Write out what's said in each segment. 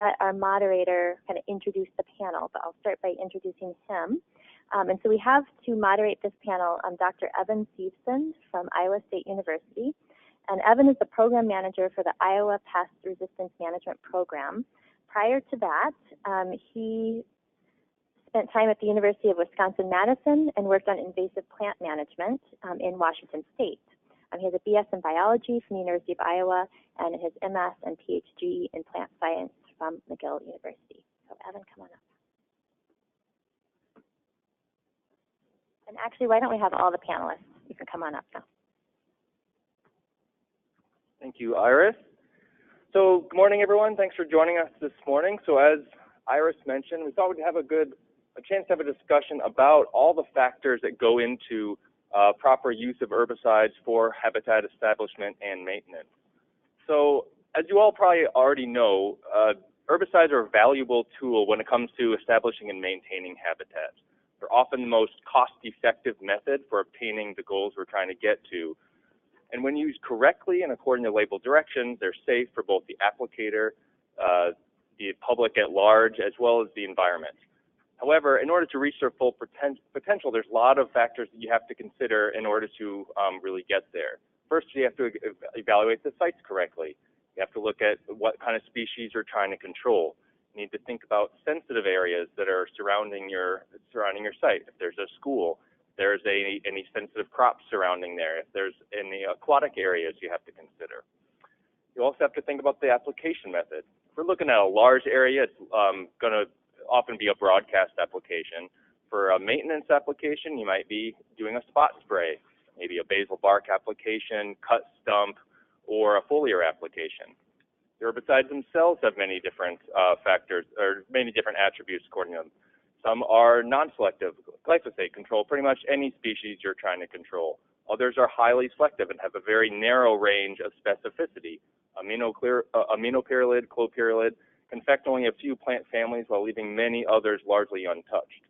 let our moderator kind of introduce the panel, but I'll start by introducing him. And so we have to moderate this panel Dr. Evan Sivesind from Iowa State University. And Evan is the program manager for the Iowa Pest Resistance Management Program. Prior to that, he spent time at the University of Wisconsin-Madison and worked on invasive plant management in Washington State. He has a BS in biology from the University of Iowa and his MS and PhD in plant science from McGill University. So Evan, come on up. And actually, why don't we have all the panelists? You can come on up now. Thank you, Iris. So good morning, everyone. Thanks for joining us this morning. So as Iris mentioned, we thought we'd have a chance to have a discussion about all the factors that go into proper use of herbicides for habitat establishment and maintenance. So as you all probably already know, herbicides are a valuable tool when it comes to establishing and maintaining habitats. They're often the most cost-effective method for obtaining the goals we're trying to get to. And when used correctly and according to label directions, they're safe for both the applicator, the public at large, as well as the environment. However, in order to reach their full potential, there's a lot of factors that you have to consider in order to really get there. First, you have to evaluate the sites correctly. You have to look at what kind of species you're trying to control. You need to think about sensitive areas that are surrounding your site. If there's a school, there's any sensitive crops surrounding there. If there's any aquatic areas you have to consider. You also have to think about the application method. If we're looking at a large area, it's going to often be a broadcast application. For a maintenance application, you might be doing a spot spray, maybe a Basal Bark application, cut stump, or a foliar application. The herbicides themselves have many different factors, or many different attributes according to them. Some are non-selective. Glyphosate control pretty much any species you're trying to control. Others are highly selective and have a very narrow range of specificity. Aminopyrrolid, clopyrrolid can affect only a few plant families while leaving many others largely untouched.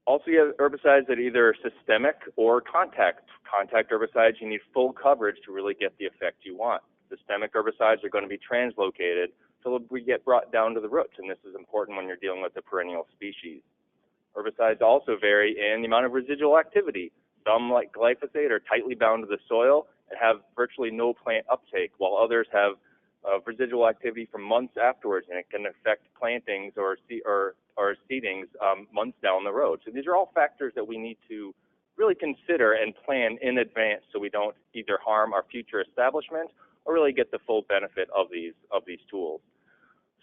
Also, you have herbicides that are either systemic or contact. Contact herbicides, you need full coverage to really get the effect you want. Systemic herbicides are going to be translocated so we get brought down to the roots, and this is important when you're dealing with a perennial species. Herbicides also vary in the amount of residual activity. Some, like glyphosate, are tightly bound to the soil and have virtually no plant uptake, while others have residual activity for months afterwards, and it can affect plantings or seedings months down the road. So these are all factors that we need to really consider and plan in advance so we don't either harm our future establishment or really get the full benefit of these tools.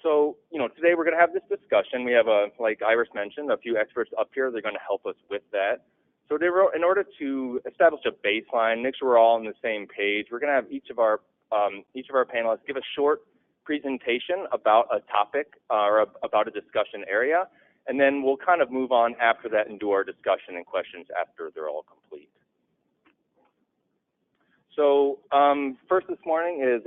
So, today we're going to have this discussion. We have, like Iris mentioned, a few experts up here. They're going to help us with that. So in order to establish a baseline, make sure we're all on the same page, we're going to have each of our panelists give a short presentation about a topic or about a discussion area, and then we'll kind of move on after that and do our discussion and questions after they're all complete. So first this morning is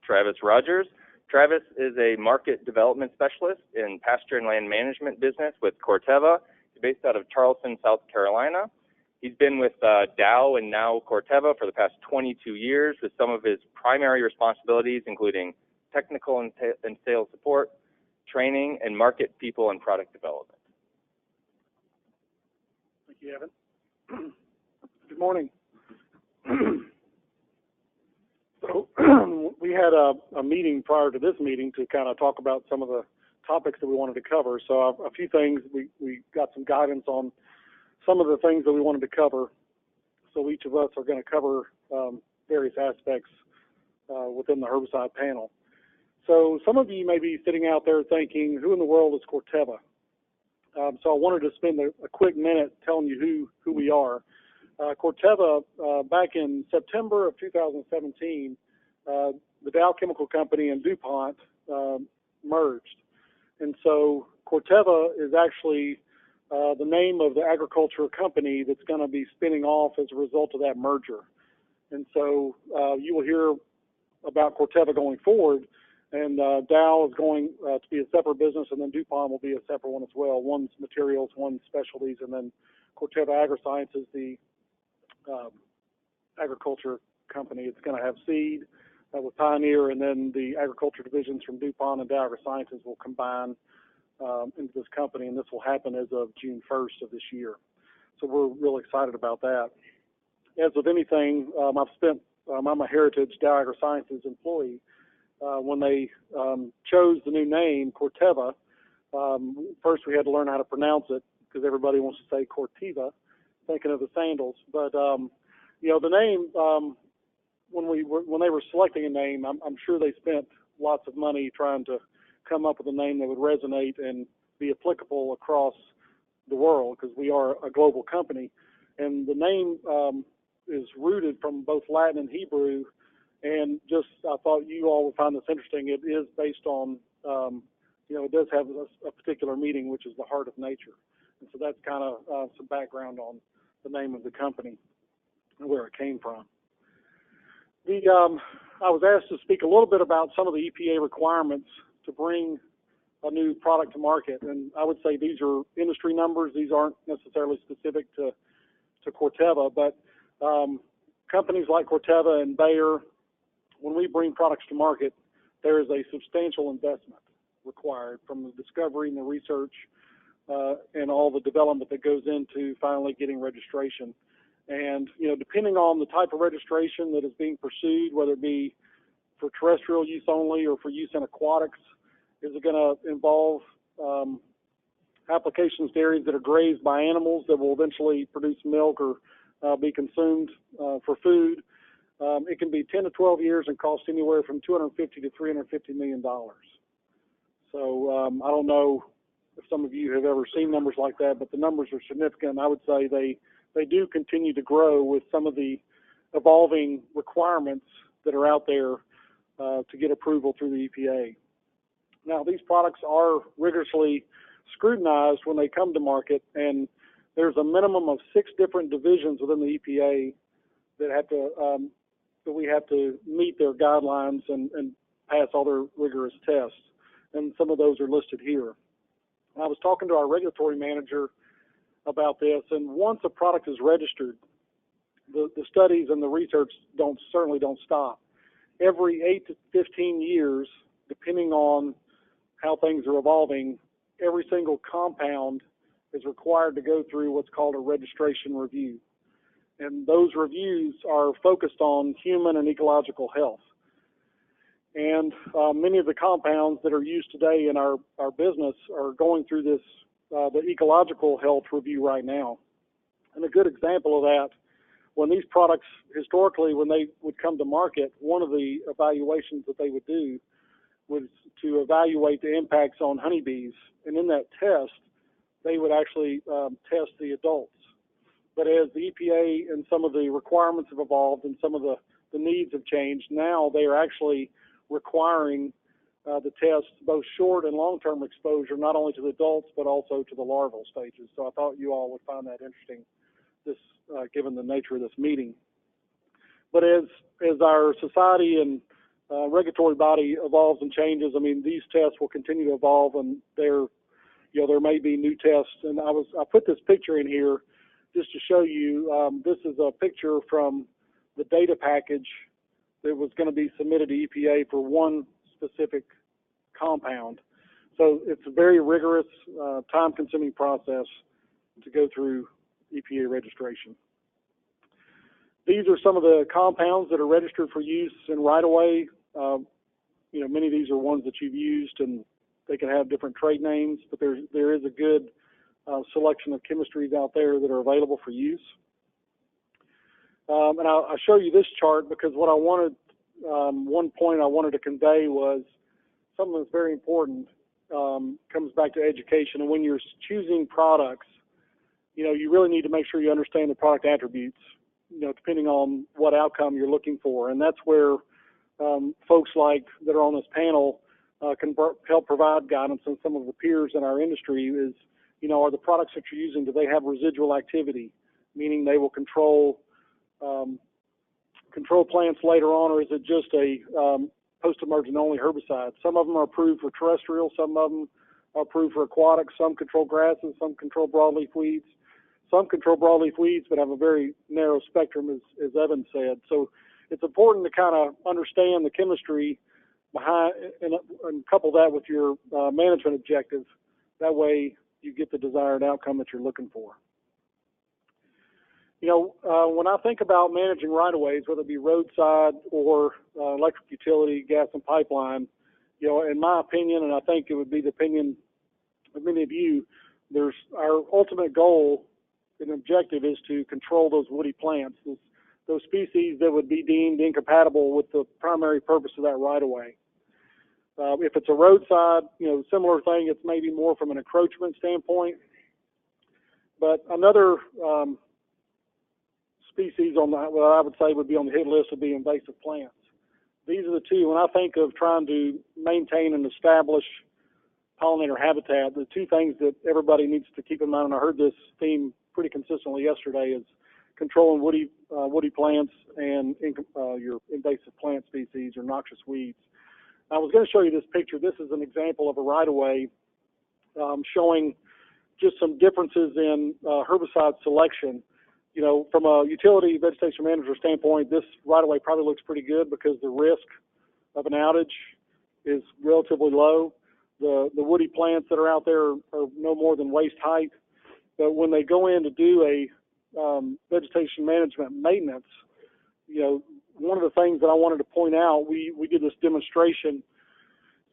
Travis Rogers. Travis is a market development specialist in pasture and land management business with Corteva. He's based out of Charleston, South Carolina. He's been with Dow and now Corteva for the past 22 years, with some of his primary responsibilities including technical and sales support, training, and market people and product development. Thank you, Evan. Good morning. So we had a meeting prior to this meeting to kind of talk about some of the topics that we wanted to cover. So a few things, we got some guidance on some of the things that we wanted to cover. So each of us are going to cover various aspects within the herbicide panel. So some of you may be sitting out there thinking, who in the world is Corteva? So I wanted to spend a quick minute telling you who we are. Corteva, back in September of 2017, the Dow Chemical Company and DuPont merged. And so Corteva is actually the name of the agriculture company that's going to be spinning off as a result of that merger. And so you will hear about Corteva going forward, and Dow is going to be a separate business, and then DuPont will be a separate one as well. One's materials, one's specialties, and then Corteva AgroSciences, the agriculture company. It's going to have seed, with Pioneer, and then the agriculture divisions from DuPont and Dow AgroSciences will combine into this company, and this will happen as of June 1st of this year. So we're really excited about that. As with anything, I'm a heritage Dow AgroSciences employee. When they chose the new name, Corteva, first we had to learn how to pronounce it because everybody wants to say Corteva, thinking of the sandals. But the name, when they were selecting a name, I'm sure they spent lots of money trying to come up with a name that would resonate and be applicable across the world, because we are a global company. And the name is rooted from both Latin and Hebrew, and just I thought you all would find this interesting. It is based on, it does have a particular meaning, which is the heart of nature. And so that's kind of some background on the name of the company and where it came from. I was asked to speak a little bit about some of the EPA requirements to bring a new product to market, and I would say these are industry numbers. These aren't necessarily specific to Corteva, but companies like Corteva and Bayer, when we bring products to market, there is a substantial investment required from the discovery and the research and all the development that goes into finally getting registration. And, depending on the type of registration that is being pursued, whether it be for terrestrial use only or for use in aquatics, is it going to involve applications to areas that are grazed by animals that will eventually produce milk or be consumed for food? It can be 10 to 12 years and cost anywhere from $250 to $350 million. So I don't know if some of you have ever seen numbers like that, but the numbers are significant. I would say they do continue to grow with some of the evolving requirements that are out there to get approval through the EPA. Now, these products are rigorously scrutinized when they come to market, and there's a minimum of 6 different divisions within the EPA that have to that we have to meet their guidelines and pass all their rigorous tests, and some of those are listed here. I was talking to our regulatory manager about this, and once a product is registered, the studies and the research certainly don't stop. Every 8 to 15 years, depending on how things are evolving, every single compound is required to go through what's called a registration review. And those reviews are focused on human and ecological health. And many of the compounds that are used today in our business are going through this, the ecological health review right now. And a good example of that, when these products, historically, when they would come to market, one of the evaluations that they would do was to evaluate the impacts on honeybees. And in that test, they would actually test the adults. But as the EPA and some of the requirements have evolved and some of the needs have changed, now they are actually requiring the test both short and long-term exposure, not only to the adults, but also to the larval stages. So I thought you all would find that interesting, given the nature of this meeting. But as our society and regulatory body evolves and changes, I mean, these tests will continue to evolve, and there may be new tests. And I put this picture in here just to show you. This is a picture from the data package that was going to be submitted to EPA for one specific compound. So it's a very rigorous, time-consuming process to go through EPA registration. These are some of the compounds that are registered for use in right-of-way. Many of these are ones that you've used, and they can have different trade names, but there is a good selection of chemistries out there that are available for use. And I'll show you this chart because what I wanted, one point I wanted to convey was something that's very important, comes back to education. And when you're choosing products, you really need to make sure you understand the product attributes, depending on what outcome you're looking for. And that's where folks like that are on this panel can help provide guidance, and some of the peers in our industry is, are the products that you're using, do they have residual activity, meaning they will control plants later on, or is it just a post-emergent only herbicide? Some of them are approved for terrestrial, some of them are approved for aquatics, some control grasses, some control broadleaf weeds. Some control broadleaf weeds but have a very narrow spectrum, as Evan said. So it's important to kind of understand the chemistry behind and couple that with your management objectives. That way you get the desired outcome that you're looking for. You know, when I think about managing right-of-ways, whether it be roadside or electric utility, gas and pipeline, you know, in my opinion, and I think it would be the opinion of many of you, our ultimate goal and objective is to control those woody plants, those species that would be deemed incompatible with the primary purpose of that right-of-way. If it's a roadside, you know, similar thing, it's maybe more from an encroachment standpoint. But another species on the, what I would say would be on the hit list would be invasive plants. These are the two. When I think of trying to maintain and establish pollinator habitat, the two things that everybody needs to keep in mind, and I heard this theme pretty consistently yesterday, is controlling woody plants and your invasive plant species or noxious weeds. I was going to show you this picture. This is an example of a right-of-way showing just some differences in herbicide selection. You know, from a utility vegetation manager standpoint, this right-of-way probably looks pretty good because the risk of an outage is relatively low. The woody plants that are out there are no more than waist height. But when they go in to do a vegetation management maintenance, you know, one of the things that I wanted to point out, we did this demonstration.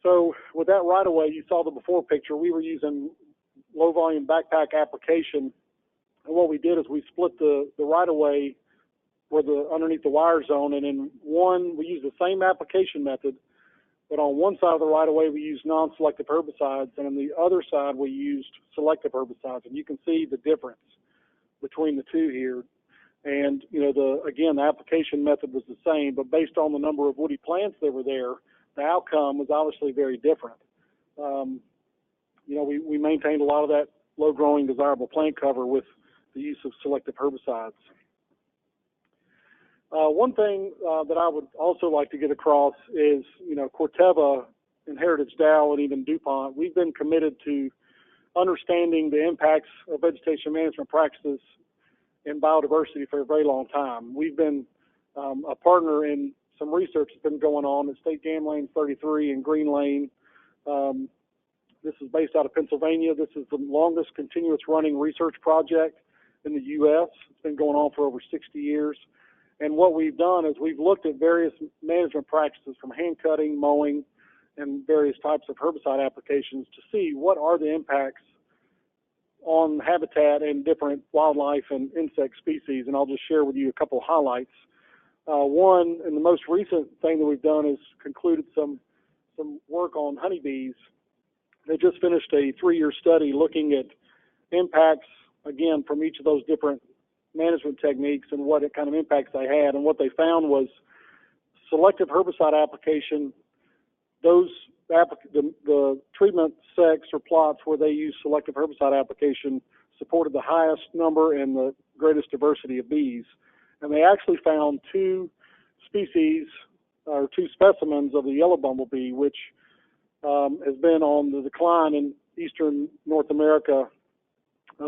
So with that right-of-way, you saw the before picture, we were using low-volume backpack application. And what we did is we split the right-of-way where underneath the wire zone, and in one, we used the same application method, but on one side of the right-of-way, we used non-selective herbicides, and on the other side, we used selective herbicides. And you can see the difference between the two here. And, you know, again, the application method was the same, but based on the number of woody plants that were there, the outcome was obviously very different. You know, we maintained a lot of that low-growing desirable plant cover with the use of selective herbicides. One thing that I would also like to get across is, you know, Corteva and Heritage Dow and even DuPont, we've been committed to understanding the impacts of vegetation management practices in biodiversity for a very long time. We've been a partner in some research that's been going on at State Dam Lane 33 and Green Lane. This is based out of Pennsylvania. This is the longest continuous running research project in the U.S. It's been going on for over 60 years. And what we've done is we've looked at various management practices from hand cutting, mowing, and various types of herbicide applications to see what are the impacts on habitat and different wildlife and insect species. And I'll just share with you a couple of highlights. One, and the most recent thing that we've done is concluded some work on honeybees. They just finished a 3-year study looking at impacts, again, from each of those different management techniques and what kind of impacts they had. And what they found was selective herbicide application, the treatment sects or plots where they use selective herbicide application supported the highest number and the greatest diversity of bees. And they actually found two species or two specimens of the yellow bumblebee, which has been on the decline in eastern North America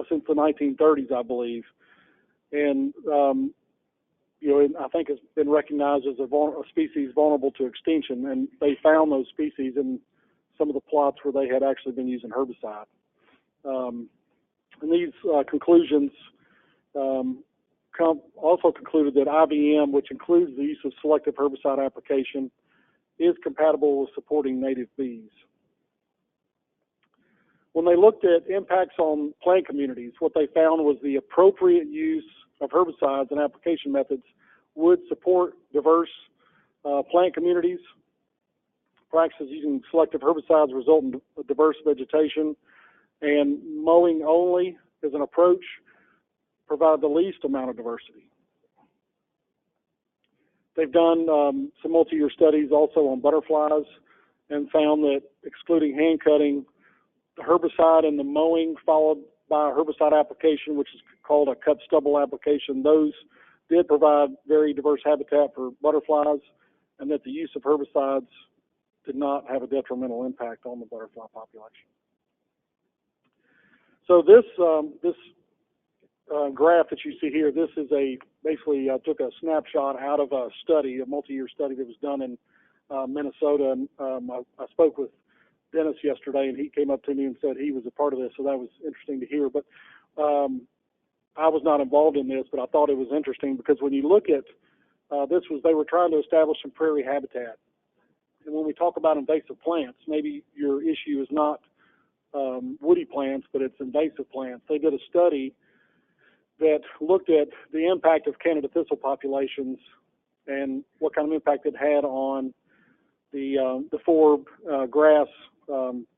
since the 1930s, I believe. And, you know, I think it's been recognized as a species vulnerable to extinction, and they found those species in some of the plots where they had actually been using herbicide. And these conclusions also concluded that IVM, which includes the use of selective herbicide application, is compatible with supporting native bees. When they looked at impacts on plant communities, what they found was the appropriate use of herbicides and application methods would support diverse plant communities. Practices using selective herbicides result in diverse vegetation, and mowing only as an approach provide the least amount of diversity. They've done some multi-year studies also on butterflies and found that excluding hand cutting, the herbicide and the mowing followed by a herbicide application, which is called a cut stubble application, those did provide very diverse habitat for butterflies, and that the use of herbicides did not have a detrimental impact on the butterfly population. So this graph that you see here, this is basically took a snapshot out of a study, a multi-year study that was done in Minnesota. And I spoke with Dennis yesterday, and he came up to me and said he was a part of this, so that was interesting to hear. But I was not involved in this, but I thought it was interesting because when you look at they were trying to establish some prairie habitat. And when we talk about invasive plants, maybe your issue is not woody plants, but it's invasive plants. They did a study that looked at the impact of Canada thistle populations and what kind of impact it had on the forb grass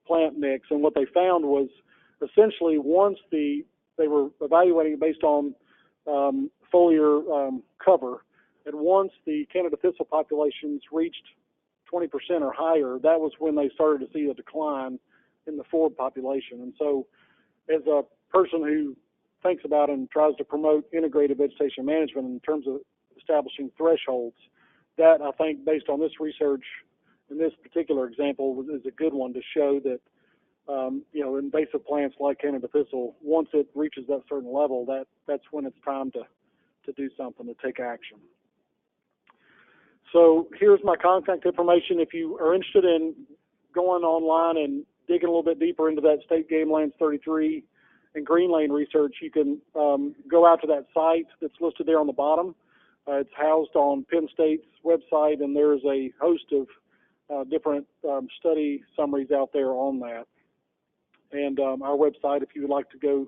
plant mix. And what they found was essentially once they were evaluating it based on foliar cover, and once the Canada thistle populations reached 20% or higher, that was when they started to see a decline in the forb population. And so as a person who thinks about and tries to promote integrated vegetation management in terms of establishing thresholds, that I think based on this research in this particular example is a good one to show that invasive plants like Canada thistle, once it reaches that certain level, that's when it's time to do something, to take action. So here's my contact information. If you are interested in going online and digging a little bit deeper into that State Game Lands 33 and Green Lane research, you can go out to that site that's listed there on the bottom. It's housed on Penn State's website, and there's a host of different study summaries out there on that. And our website, if you would like to go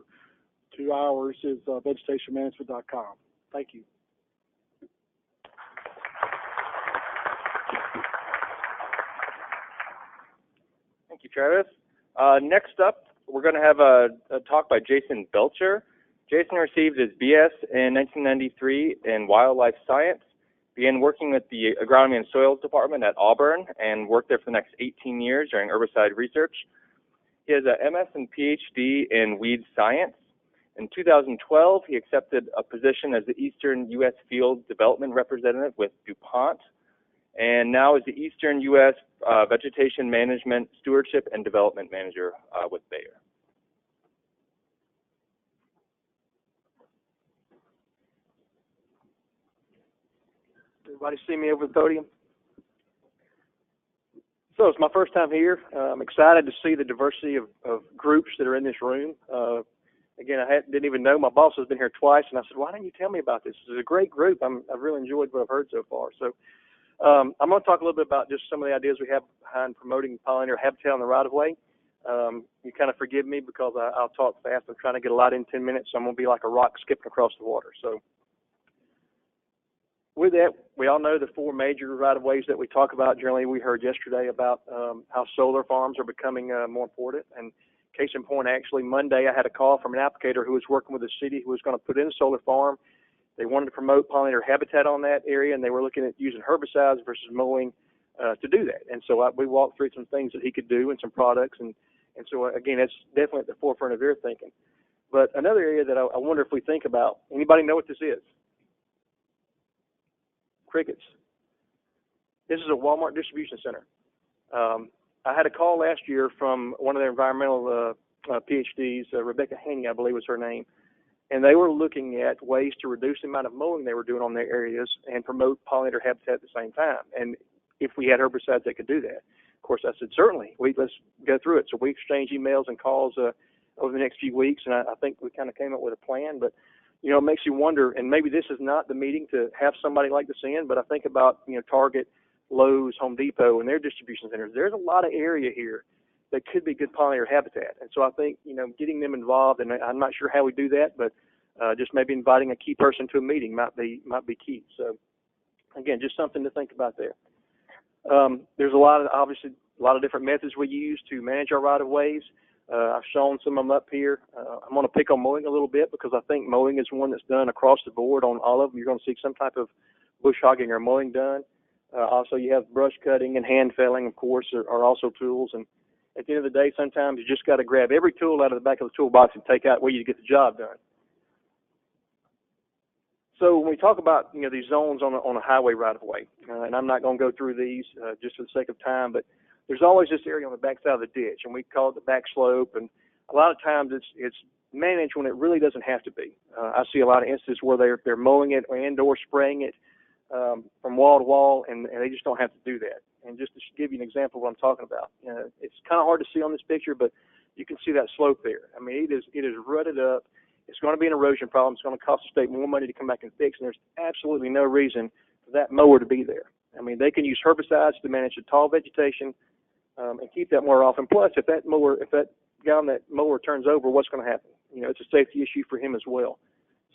to ours, is vegetationmanagement.com. Thank you. Thank you, Travis. Next up, we're going to have a talk by Jason Belcher. Jason received his BS in 1993 in wildlife science, began working with the agronomy and soils department at Auburn, and worked there for the next 18 years during herbicide research. He has a MS and PhD in weed science. In 2012, he accepted a position as the Eastern U.S. Field Development Representative with DuPont, and now is the Eastern U.S. Vegetation Management Stewardship and Development Manager with Bayer. Everybody see me over the podium? So it's my first time here. I'm excited to see the diversity of groups that are in this room. Again, didn't even know. My boss has been here twice, and I said, why didn't you tell me about this? This is a great group. I've really enjoyed what I've heard so far. So I'm going to talk a little bit about just some of the ideas we have behind promoting pollinator habitat on the right-of-way. You kind of forgive me because I'll talk fast. I'm trying to get a lot in 10 minutes, so I'm going to be like a rock skipping across the water. So with that, we all know the four major right-of-ways that we talk about. Generally, we heard yesterday about how solar farms are becoming more important. And case in point, actually, Monday I had a call from an applicator who was working with the city who was going to put in a solar farm. They wanted to promote pollinator habitat on that area, and they were looking at using herbicides versus mowing to do that. And so we walked through some things that he could do and some products. And so, again, that's definitely at the forefront of their thinking. But another area that I wonder if we think about, anybody know what this is? Crickets. This is a Walmart distribution center. I had a call last year from one of their environmental PhDs, Rebecca Haney, I believe was her name, and they were looking at ways to reduce the amount of mowing they were doing on their areas and promote pollinator habitat at the same time. And if we had herbicides that could do that. Of course, I said, certainly, let's go through it. So we exchanged emails and calls over the next few weeks, and I think we kind of came up with a plan. But it makes you wonder, and maybe this is not the meeting to have somebody like this in, but I think about, Target, Lowe's, Home Depot, and their distribution centers. There's a lot of area here that could be good pollinator habitat. And so I think, getting them involved, and I'm not sure how we do that, but just maybe inviting a key person to a meeting might be key. So, again, just something to think about there. There's obviously a lot of different methods we use to manage our right-of-ways. I've shown some of them up here. I'm going to pick on mowing a little bit because I think mowing is one that's done across the board on all of them. You're going to see some type of bush hogging or mowing done. Also, you have brush cutting and hand felling, of course, are also tools. And at the end of the day, sometimes you just got to grab every tool out of the back of the toolbox and take out where you get the job done. So when we talk about these zones on a highway right-of-way, and I'm not going to go through these just for the sake of time, but there's always this area on the backside of the ditch, and we call it the back slope. And a lot of times it's managed when it really doesn't have to be. I see a lot of instances where they're mowing it and/or spraying it from wall to wall, and they just don't have to do that. And just to give you an example of what I'm talking about, it's kind of hard to see on this picture, but you can see that slope there. I mean, it is rutted up. It's going to be an erosion problem. It's going to cost the state more money to come back and fix, and there's absolutely no reason for that mower to be there. I mean, they can use herbicides to manage the tall vegetation and keep that mower off. And plus, if that guy on that mower turns over, what's going to happen? It's a safety issue for him as well.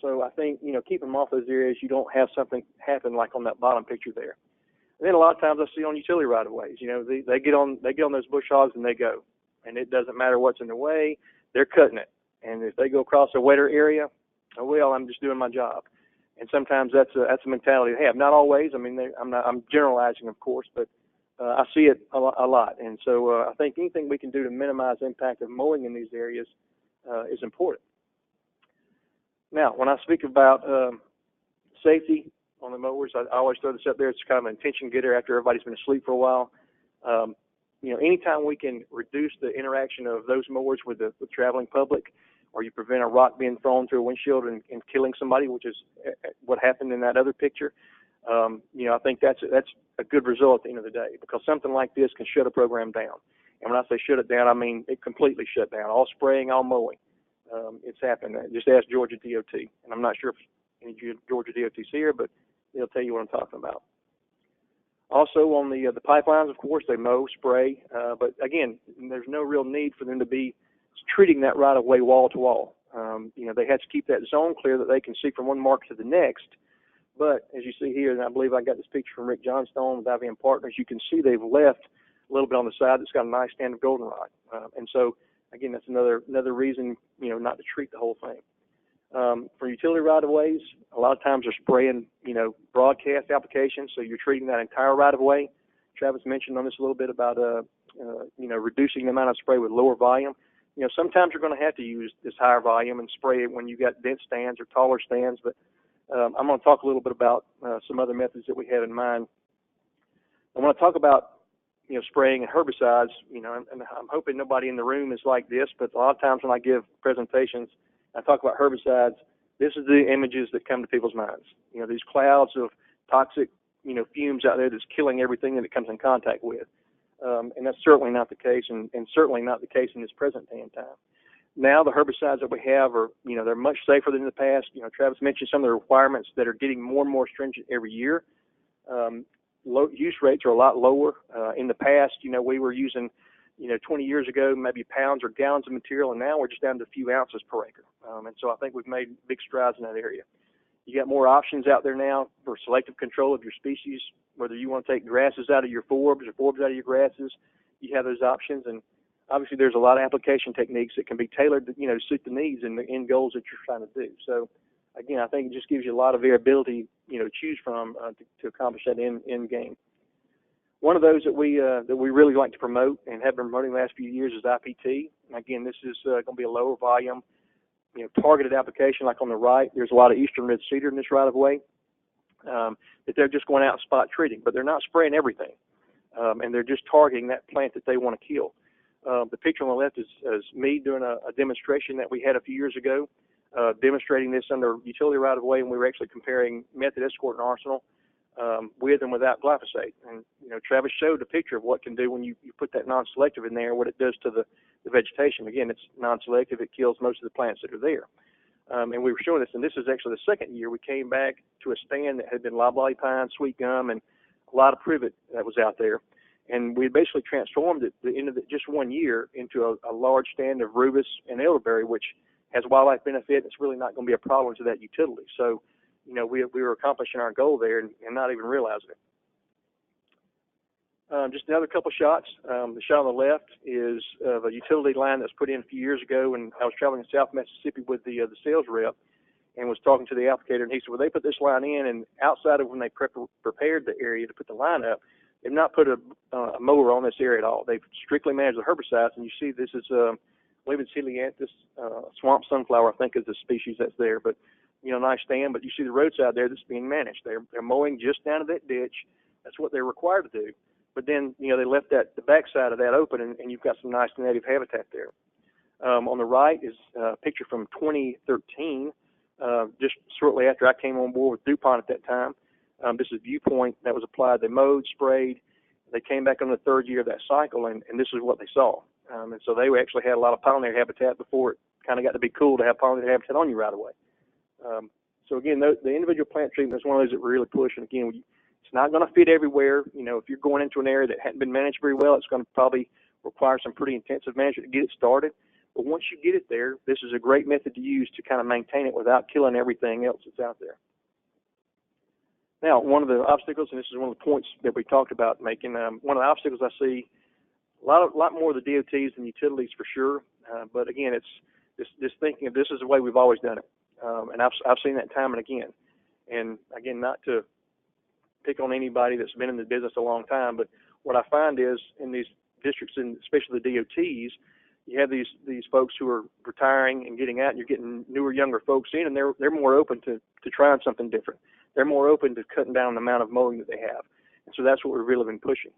So I think, keeping them off those areas, you don't have something happen like on that bottom picture there. And then a lot of times I see on utility right-of-ways, they get on those bush hogs and they go. And it doesn't matter what's in the way, they're cutting it. And if they go across a wetter area, oh, well, I'm just doing my job. And sometimes that's a mentality they have. Not always. I mean, I'm generalizing, of course, but I see it a lot. And so I think anything we can do to minimize the impact of mowing in these areas is important. Now, when I speak about safety on the mowers, I always throw this up there. It's kind of an attention getter after everybody's been asleep for a while. Anytime we can reduce the interaction of those mowers with the traveling public, or you prevent a rock being thrown through a windshield and killing somebody, which is what happened in that other picture, I think that's a good result at the end of the day, because something like this can shut a program down. And when I say shut it down, I mean it completely shut down. All spraying, all mowing. It's happened. Just ask Georgia DOT. And I'm not sure if any Georgia DOT's here, but they'll tell you what I'm talking about. Also on the pipelines, of course, they mow, spray, but again, there's no real need for them to be treating that right-of-way wall to wall. They have to keep that zone clear that they can see from one mark to the next. But as you see here, and I believe I got this picture from Rick Johnstone with IVM Partners, you can see they've left a little bit on the side that's got a nice stand of goldenrod. And so, again, that's another reason, not to treat the whole thing. For utility right-of-ways, a lot of times they're spraying, broadcast applications, so you're treating that entire right-of-way. Travis mentioned on this a little bit about, reducing the amount of spray with lower volume. Sometimes you're going to have to use this higher volume and spray it when you've got dense stands or taller stands, but I'm going to talk a little bit about some other methods that we have in mind. I want to talk about, spraying and herbicides, and I'm hoping nobody in the room is like this, but a lot of times when I give presentations, I talk about herbicides, this is the images that come to people's minds. These clouds of toxic, fumes out there that's killing everything that it comes in contact with. And that's certainly not the case, and certainly not the case in this present day and time. Now the herbicides that we have are, they're much safer than in the past. Travis mentioned some of the requirements that are getting more and more stringent every year. Low use rates are a lot lower. In the past, we were using, 20 years ago, maybe pounds or gallons of material, and now we're just down to a few ounces per acre. And so I think we've made big strides in that area. You got more options out there now for selective control of your species, whether you want to take grasses out of your forbs or forbs out of your grasses, you have those options. And obviously there's a lot of application techniques that can be tailored to, suit the needs and the end goals that you're trying to do. So again, I think it just gives you a lot of variability, to choose from to accomplish that end game. One of those that we really like to promote and have been promoting the last few years is IPT. And again, this is going to be a lower volume, targeted application. Like on the right, there's a lot of eastern red cedar in this right-of-way that they're just going out and spot treating, but they're not spraying everything, and they're just targeting that plant that they want to kill. The picture on the left is me doing a demonstration that we had a few years ago, demonstrating this under utility right-of-way, and we were actually comparing method, escort, and arsenal with and without glyphosate. And Travis showed a picture of what can do when you put that non-selective in there, what it does to the vegetation. Again, it's non-selective; it kills most of the plants that are there. And we were showing this, and this is actually the second year we came back to a stand that had been loblolly pine, sweet gum, and a lot of privet that was out there. And we basically transformed it at the end of just 1 year into a large stand of rubus and elderberry, which has wildlife benefit. It's really not going to be a problem to that utility. So, we were accomplishing our goal there and not even realizing it. Just another couple shots. The shot on the left is of a utility line that's put in a few years ago, and I was traveling in South Mississippi with the sales rep and was talking to the applicator, and he said, well, they put this line in, and outside of when they prepared the area to put the line up, they've not put a mower on this area at all. They've strictly managed the herbicides, and you see this is, I believe it's Helianthus, swamp sunflower, I think is the species that's there, but, nice stand, but you see the roadside there that's being managed. They're mowing just down to that ditch. That's what they're required to do. But then, they left the backside of that open, and you've got some nice native habitat there. On the right is a picture from 2013, just shortly after I came on board with DuPont at that time. This is Viewpoint that was applied. They mowed, sprayed. They came back on the third year of that cycle, and this is what they saw. And so they actually had a lot of pollinator habitat before it kind of got to be cool to have pollinator habitat on you right away. So again, the individual plant treatment is one of those that we really push. And again, it's not going to fit everywhere. You know, if you're going into an area that hadn't been managed very well, it's going to probably require some pretty intensive management to get it started. But once you get it there, this is a great method to use to kind of maintain it without killing everything else that's out there. Now, one of the obstacles, and this is one of the points that we talked about making, one of the obstacles I see, a lot more of the DOTs than utilities for sure. But again, it's this thinking of this is the way we've always done it. And I've seen that time and again. And again, not to pick on anybody that's been in the business a long time, but what I find is in these districts, and especially the DOTs, you have these folks who are retiring and getting out, and you're getting newer, younger folks in, and they're more open to trying something different. They're more open to cutting down the amount of mowing that they have. And so that's what we've really been pushing.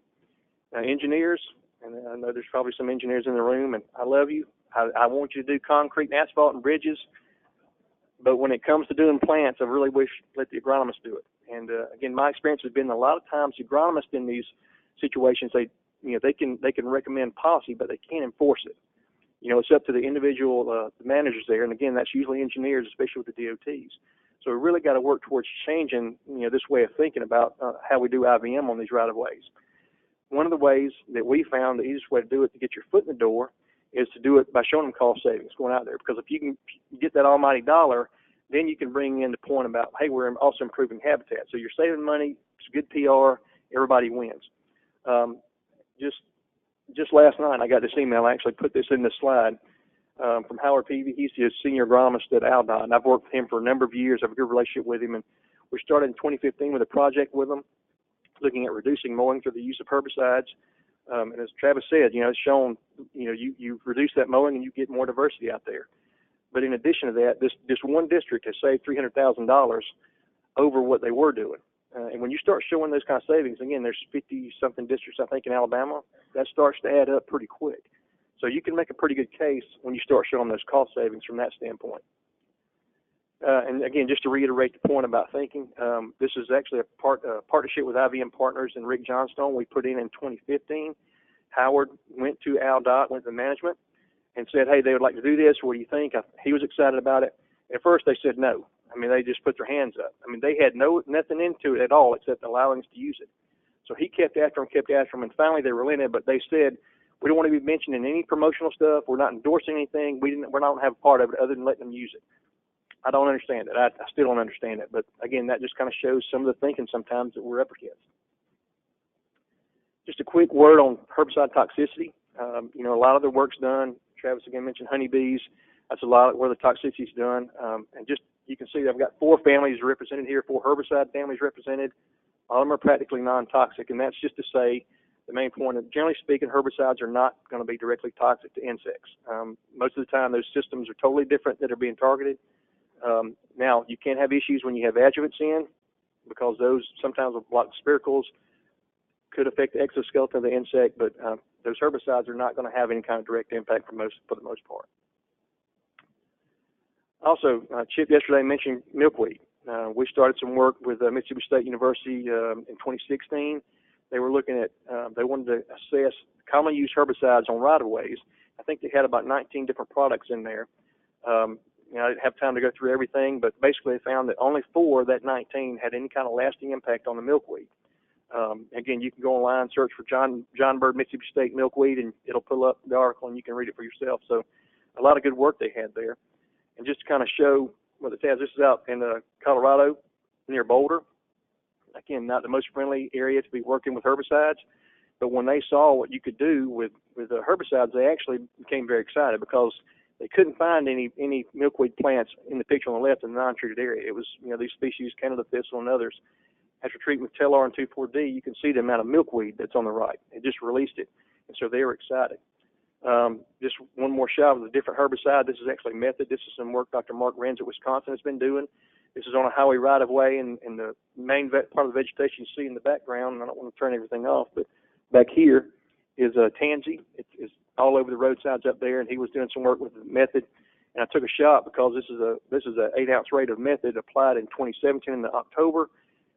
Engineers, and I know there's probably some engineers in the room, and I love you. I want you to do concrete and asphalt and bridges. But when it comes to doing plants, I really wish let the agronomists do it. And again, my experience has been a lot of times the agronomists in these situations, they can recommend policy, but they can't enforce it. You know, it's up to the individual managers there, and again, that's usually engineers, especially with the DOTs. So we really got to work towards changing, this way of thinking about how we do IVM on these right-of-ways. One of the ways that we found the easiest way to do it to get your foot in the door is to do it by showing them cost savings going out there. Because if you can get that almighty dollar, then you can bring in the point about, hey, we're also improving habitat. So you're saving money, it's good PR, everybody wins. Just last night, I got this email. I actually put this in the slide from Howard Peavy. He's the senior agronomist at Alltop, and I've worked with him for a number of years. I have a good relationship with him, and we started in 2015 with a project with him, looking at reducing mowing through the use of herbicides. And as Travis said, it's shown, you reduce that mowing and you get more diversity out there. But in addition to that, this one district has saved $300,000 over what they were doing. And when you start showing those kind of savings, again, there's 50-something districts, I think, in Alabama, that starts to add up pretty quick. So you can make a pretty good case when you start showing those cost savings from that standpoint. And again, just to reiterate the point about thinking, this is actually a partnership with IVM Partners and Rick Johnstone we put in 2015. Howard went to Alltop, went to management, and said, hey, they would like to do this. What do you think? He was excited about it. At first, they said no. I mean, they just put their hands up. I mean, they had nothing into it at all except allowing us to use it. So he kept after them, and finally they relented, but they said, we don't want to be mentioning any promotional stuff. We're not endorsing anything. We're not going to have a part of it other than letting them use it. I don't understand it. I still don't understand it. But, again, that just kind of shows some of the thinking sometimes that we're up against. Just a quick word on herbicide toxicity. A lot of the work's done. Travis, again, mentioned honeybees. That's a lot where the toxicity is done. And just you can see I've got 4 families represented here, 4 herbicide families represented. All of them are practically non-toxic, and that's just to say the main point of, generally speaking, herbicides are not going to be directly toxic to insects. Most of the time, those systems are totally different that are being targeted. Now, you can have issues when you have adjuvants in, because those sometimes with block spiracles could affect the exoskeleton of the insect, but those herbicides are not going to have any kind of direct impact for the most part. Also, Chip yesterday mentioned milkweed. We started some work with Mississippi State University in 2016. They were looking at, they wanted to assess commonly used herbicides on right-of-ways. I think they had about 19 different products in there. I didn't have time to go through everything, but basically they found that only 4 of that 19 had any kind of lasting impact on the milkweed. Again, you can go online, search for John Bird Mississippi State milkweed, and it'll pull up the article, and you can read it for yourself. So a lot of good work they had there. And just to kind of show what it has, this is out in Colorado near Boulder. Again, not the most friendly area to be working with herbicides, but when they saw what you could do with the herbicides, they actually became very excited because they couldn't find any milkweed plants in the picture on the left in the non-treated area. It was, these species, Canada thistle and others. After treating with Telar and 2,4-D, you can see the amount of milkweed that's on the right. It just released it, and so they were excited. Just one more shot of a different herbicide. This is actually method. This is some work Dr. Mark Renz at Wisconsin has been doing. This is on a highway right-of-way, and the main part of the vegetation you see in the background, and I don't want to turn everything off, but back here is a tansy. It's all over the roadsides up there, and he was doing some work with the method. And I took a shot because this is a 8-ounce rate of method applied in 2017 in October.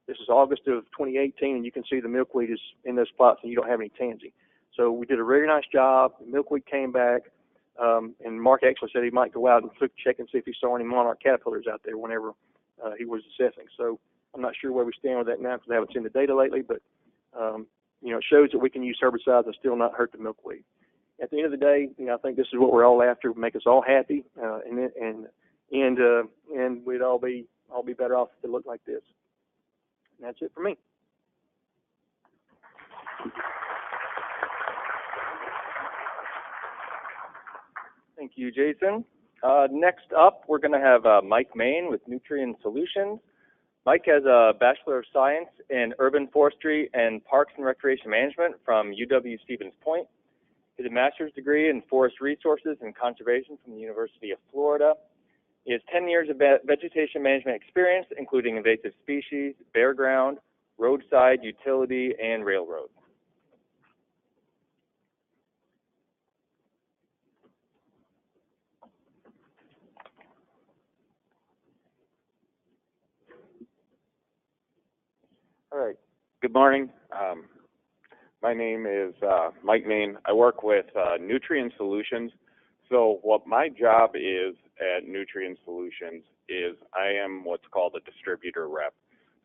This is August of 2018, and you can see the milkweed is in those plots, and you don't have any tansy. So we did a very nice job. The milkweed came back, and Mark actually said he might go out and check and see if he saw any monarch caterpillars out there whenever he was assessing. So I'm not sure where we stand with that now because I haven't seen the data lately, but it shows that we can use herbicides and still not hurt the milkweed. At the end of the day, I think this is what we're all after, make us all happy, and we'd all be better off if it looked like this. And that's it for me. Thank you, Jason. Next up, we're going to have Mike Maine with Nutrien Solutions. Mike has a Bachelor of Science in Urban Forestry and Parks and Recreation Management from UW-Stevens Point. He has a master's degree in Forest Resources and Conservation from the University of Florida. He has 10 years of vegetation management experience, including invasive species, bare ground, roadside, utility, and railroad. All right. Good morning. My name is Mike Maine. I work with Nutrien Solutions. So what my job is at Nutrien Solutions is I am what's called a distributor rep.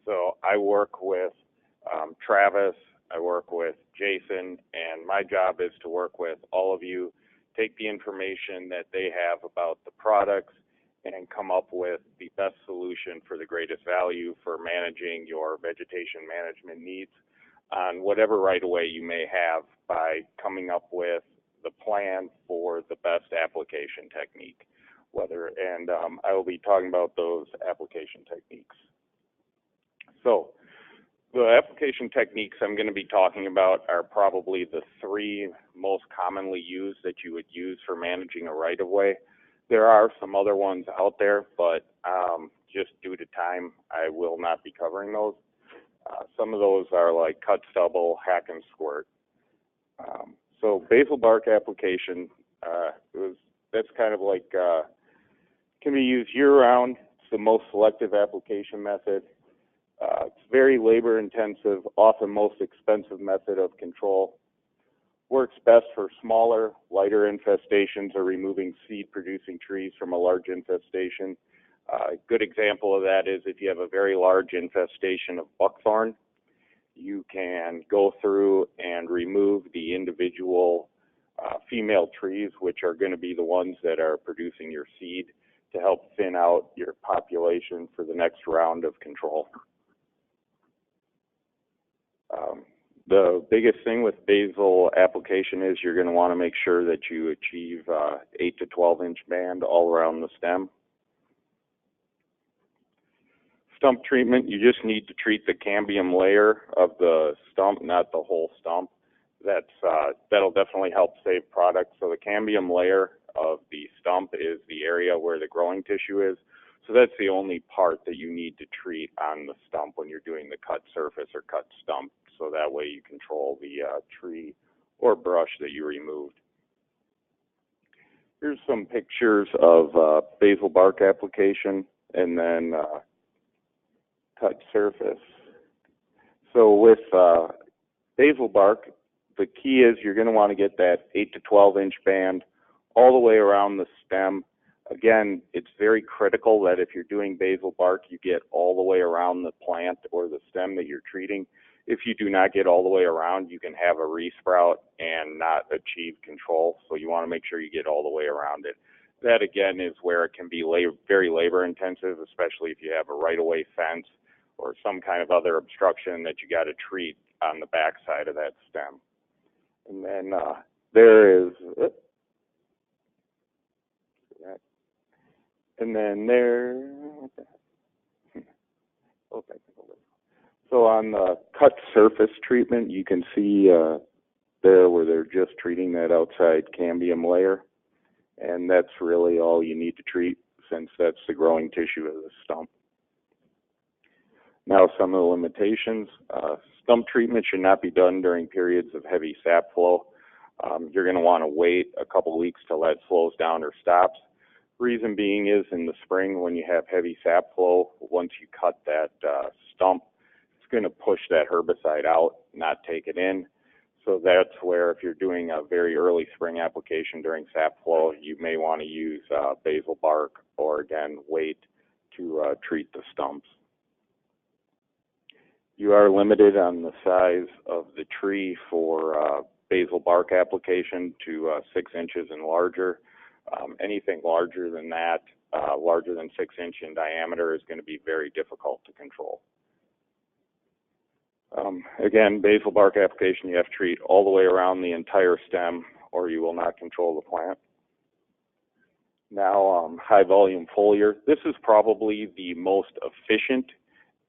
So I work with Travis, I work with Jason, and my job is to work with all of you, take the information that they have about the products, and come up with the best solution for the greatest value for managing your vegetation management needs on whatever right-of-way you may have by coming up with the plan for the best application technique. I will be talking about those application techniques. So the application techniques I'm going to be talking about are probably the 3 most commonly used that you would use for managing a right-of-way. There are some other ones out there, but just due to time, I will not be covering those. Some of those are like cut stubble, hack and squirt. So basal bark application, that's kind of like, can be used year-round. It's the most selective application method. It's very labor-intensive, often most expensive method of control. Works best for smaller, lighter infestations or removing seed-producing trees from a large infestation. A good example of that is if you have a very large infestation of buckthorn, you can go through and remove the individual female trees, which are going to be the ones that are producing your seed, to help thin out your population for the next round of control. The biggest thing with basal application is you're going to want to make sure that you achieve 8 to 12 inch band all around the stem. Stump treatment, you just need to treat the cambium layer of the stump, not the whole stump. That'll definitely help save product. So the cambium layer of the stump is the area where the growing tissue is. So that's the only part that you need to treat on the stump when you're doing the cut surface or cut stump. So that way you control the tree or brush that you removed. Here's some pictures of basal bark application and then cut surface. So with basal bark, the key is you're going to want to get that 8 to 12 inch band all the way around the stem. Again, it's very critical that if you're doing basal bark, you get all the way around the plant or the stem that you're treating. If you do not get all the way around, you can have a resprout and not achieve control. So you want to make sure you get all the way around it. That, again, is where it can be very labor intensive, especially if you have a right-of-way fence or some kind of other obstruction that you got to treat on the back side of that stem. And then there is, and then there, so on the cut surface treatment, you can see there where they're just treating that outside cambium layer. And that's really all you need to treat since that's the growing tissue of the stump. Now some of the limitations. Stump treatment should not be done during periods of heavy sap flow. You're going to want to wait a couple weeks till that slows down or stops. Reason being is in the spring when you have heavy sap flow, once you cut that stump, it's going to push that herbicide out, not take it in. So that's where if you're doing a very early spring application during sap flow, you may want to use Basal Bark or again wait to treat the stumps. You are limited on the size of the tree for Basal Bark application to 6 inches and larger. Anything larger than that, larger than 6 inch in diameter, is going to be very difficult to control. Again, Basal Bark application, you have to treat all the way around the entire stem or you will not control the plant. Now, high volume foliar. This is probably the most efficient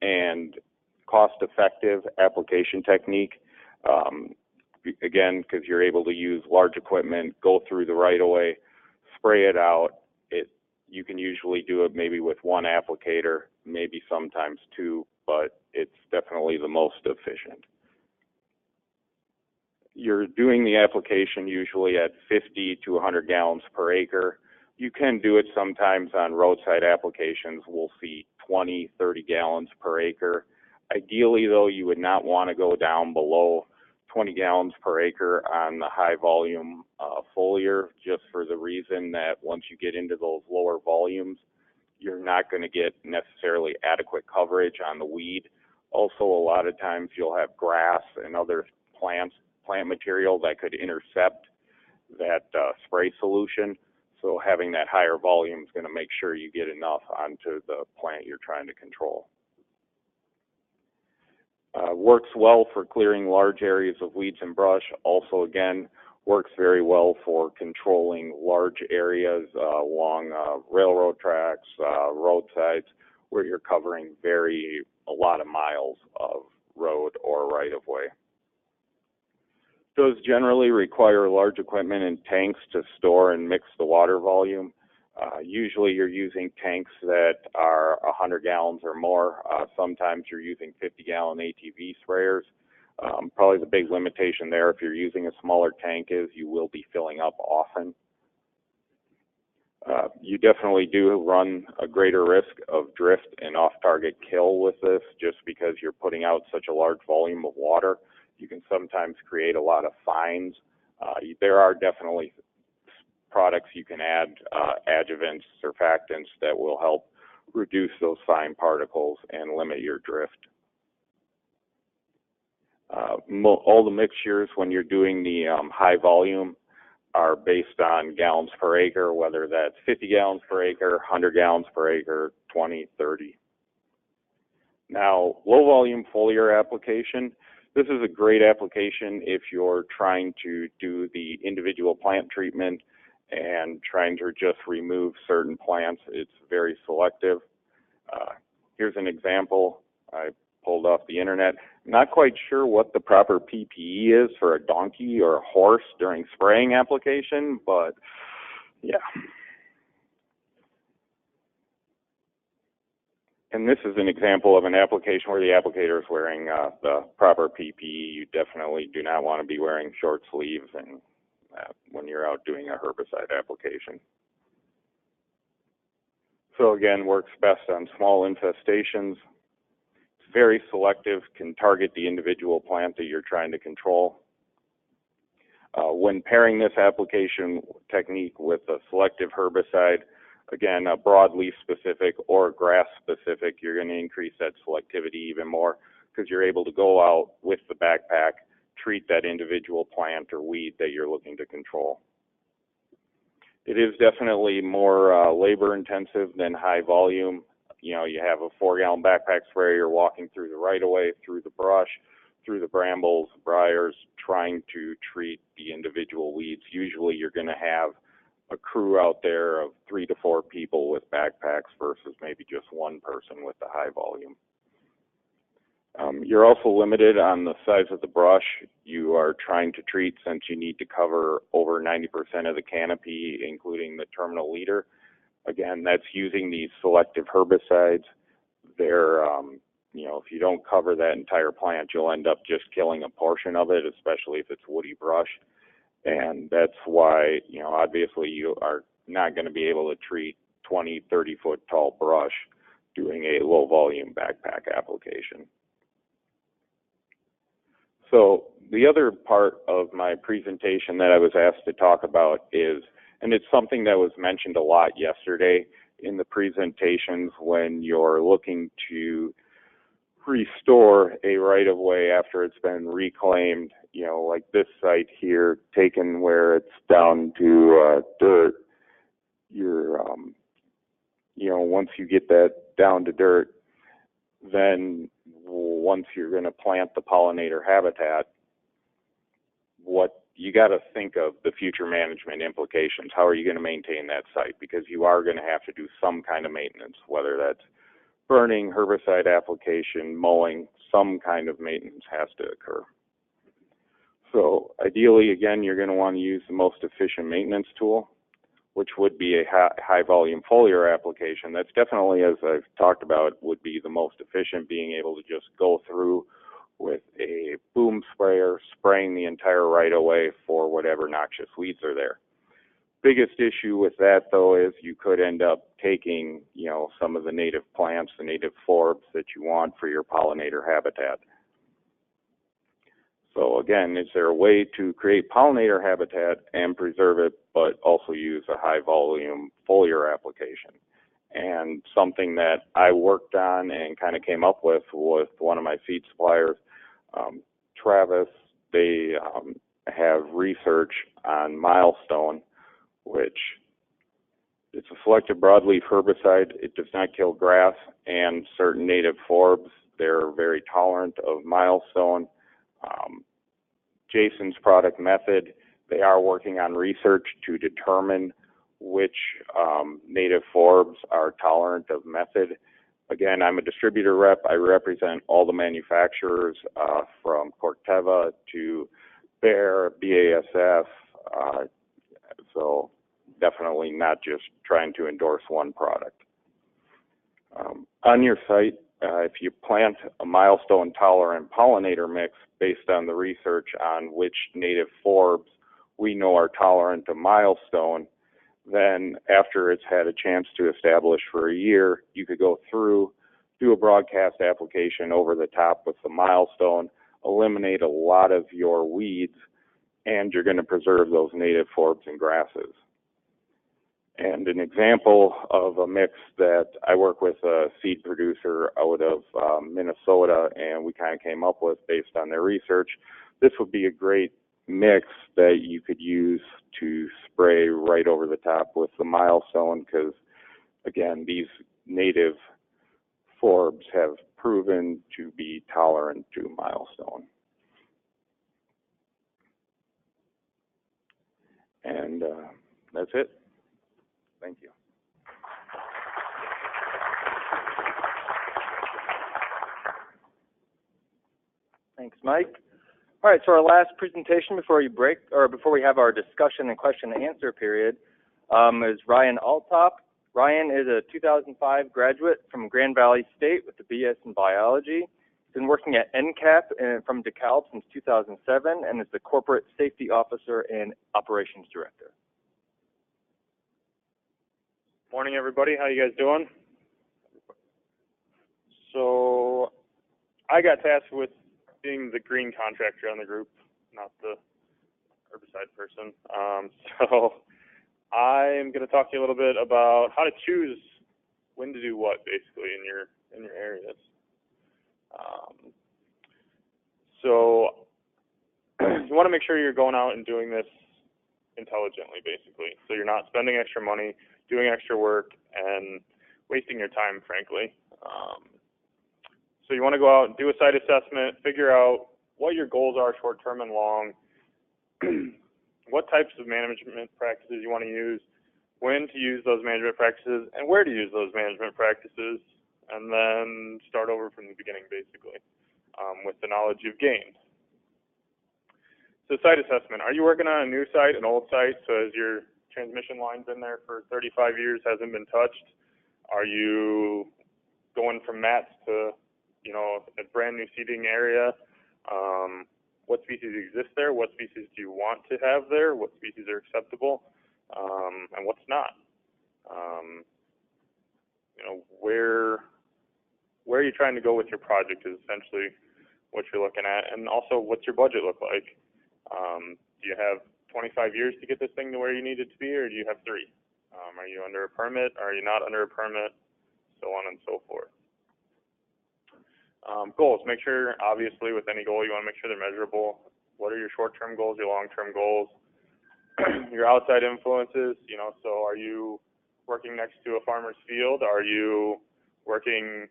and cost-effective application technique. Again, because you're able to use large equipment, go through the right-of-way, spray it out. You can usually do it maybe with one applicator, maybe sometimes two, but it's definitely the most efficient. You're doing the application usually at 50 to 100 gallons per acre. You can do it sometimes on roadside applications. We'll see 20, 30 gallons per acre. Ideally, though, you would not want to go down below 20 gallons per acre on the high volume foliar, just for the reason that once you get into those lower volumes, you're not going to get necessarily adequate coverage on the weed. Also, a lot of times you'll have grass and other plant material that could intercept that spray solution. So having that higher volume is going to make sure you get enough onto the plant you're trying to control. Works well for clearing large areas of weeds and brush. Also, again, works very well for controlling large areas along railroad tracks, roadsides, where you're covering a lot of miles of road or right-of-way. Does generally require large equipment and tanks to store and mix the water volume. Usually you're using tanks that are 100 gallons or more. Sometimes you're using 50-gallon ATV sprayers. Probably the big limitation there, if you're using a smaller tank, is you will be filling up often. You definitely do run a greater risk of drift and off-target kill with this, just because you're putting out such a large volume of water. You can sometimes create a lot of fines. There are definitely products you can add, adjuvants, surfactants, that will help reduce those fine particles and limit your drift. All the mixtures, when you're doing the high volume, are based on gallons per acre, whether that's 50 gallons per acre, 100 gallons per acre, 20, 30. Now, low volume foliar application. This is a great application if you're trying to do the individual plant treatment and trying to just remove certain plants. It's very selective. Here's an example I pulled off the internet. Not quite sure what the proper PPE is for a donkey or a horse during spraying application, but yeah. And this is an example of an application where the applicator is wearing the proper PPE. You definitely do not want to be wearing short sleeves and when you're out doing a herbicide application. So again, works best on small infestations. It's very selective, can target the individual plant that you're trying to control. When pairing this application technique with a selective herbicide, again, a broadleaf specific or grass specific, you're going to increase that selectivity even more, because you're able to go out with the backpack, treat that individual plant or weed that you're looking to control. It is definitely more labor intensive than high volume. You know, you have a 4-gallon backpack sprayer, you're walking through the right-of-way, through the brush, through the brambles, briars, trying to treat the individual weeds. Usually you're going to have a crew out there of 3 to 4 people with backpacks versus maybe just one person with the high volume. You're also limited on the size of the brush you are trying to treat, since you need to cover over 90% of the canopy, including the terminal leader. Again, that's using these selective herbicides. They're, if you don't cover that entire plant, you'll end up just killing a portion of it, especially if it's woody brush. And that's why, obviously you are not going to be able to treat 20, 30-foot tall brush doing a low-volume backpack application. So the other part of my presentation that I was asked to talk about is, and it's something that was mentioned a lot yesterday in the presentations when you're looking to restore a right-of-way after it's been reclaimed, like this site here, taken where it's down to dirt. You're, once you get that down to dirt, then once you're going to plant the pollinator habitat, what you got to think of the future management implications. How are you going to maintain that site? Because you are going to have to do some kind of maintenance, whether that's burning, herbicide application, mowing, some kind of maintenance has to occur. So ideally, again, you're going to want to use the most efficient maintenance tool, which would be a high volume foliar application. That's definitely, as I've talked about, would be the most efficient, being able to just go through with a boom sprayer, spraying the entire right away for whatever noxious weeds are there. Biggest issue with that, though, is you could end up taking, some of the native plants, the native forbs that you want for your pollinator habitat. So again, is there a way to create pollinator habitat and preserve it, but also use a high volume foliar application? And something that I worked on and kind of came up with one of my seed suppliers, Travis. They have research on Milestone, which it's a selective broadleaf herbicide. It does not kill grass and certain native forbs. They're very tolerant of Milestone. Jason's product Method, they are working on research to determine which native forbs are tolerant of Method. Again, I'm a distributor rep. I represent all the manufacturers from Corteva to Bayer, BASF, so definitely not just trying to endorse one product. On your site, if you plant a Milestone tolerant pollinator mix based on the research on which native forbs we know are tolerant to Milestone, then after it's had a chance to establish for a year, you could go through, do a broadcast application over the top with the Milestone, eliminate a lot of your weeds, and you're going to preserve those native forbs and grasses. And an example of a mix that I work with a seed producer out of Minnesota, and we kind of came up with based on their research, this would be a great mix that you could use to spray right over the top with the Milestone, because again, these native forbs have proven to be tolerant to Milestone. And that's it. Thank you. Thanks, Mike. All right, so our last presentation before we have our discussion and question and answer period is Ryan Alltop. Ryan is a 2005 graduate from Grand Valley State with a BS in biology. He's been working at ENCAP from DeKalb since 2007 and is the corporate safety officer and operations director. Morning, everybody. How you guys doing? So I got tasked with being the green contractor on the group, not the herbicide person. So I'm going to talk to you a little bit about how to choose when to do what, basically, in your areas. So you want to make sure you're going out and doing this intelligently, basically. So you're not spending extra money, doing extra work, and wasting your time, frankly. So you want to go out and do a site assessment, figure out what your goals are short-term and long, what types of management practices you want to use, when to use those management practices, and where to use those management practices, and then start over from the beginning, basically, with the knowledge you've gained. So site assessment. Are you working on a new site, an old site, so as your transmission line's been there for 35 years, hasn't been touched? Are you going from mats to, a brand new seeding area? what species exist there, what species do you want to have there, what species are acceptable, and what's not. Where are you trying to go with your project is essentially what you're looking at, and also what's your budget look like? Do you have 25 years to get this thing to where you need it to be, or do you have 3? Are you under a permit? Are you not under a permit? So on and so forth. Goals. Make sure, obviously, with any goal, you want to make sure they're measurable. What are your short-term goals, your long-term goals? Your outside influences, so are you working next to a farmer's field? Are you working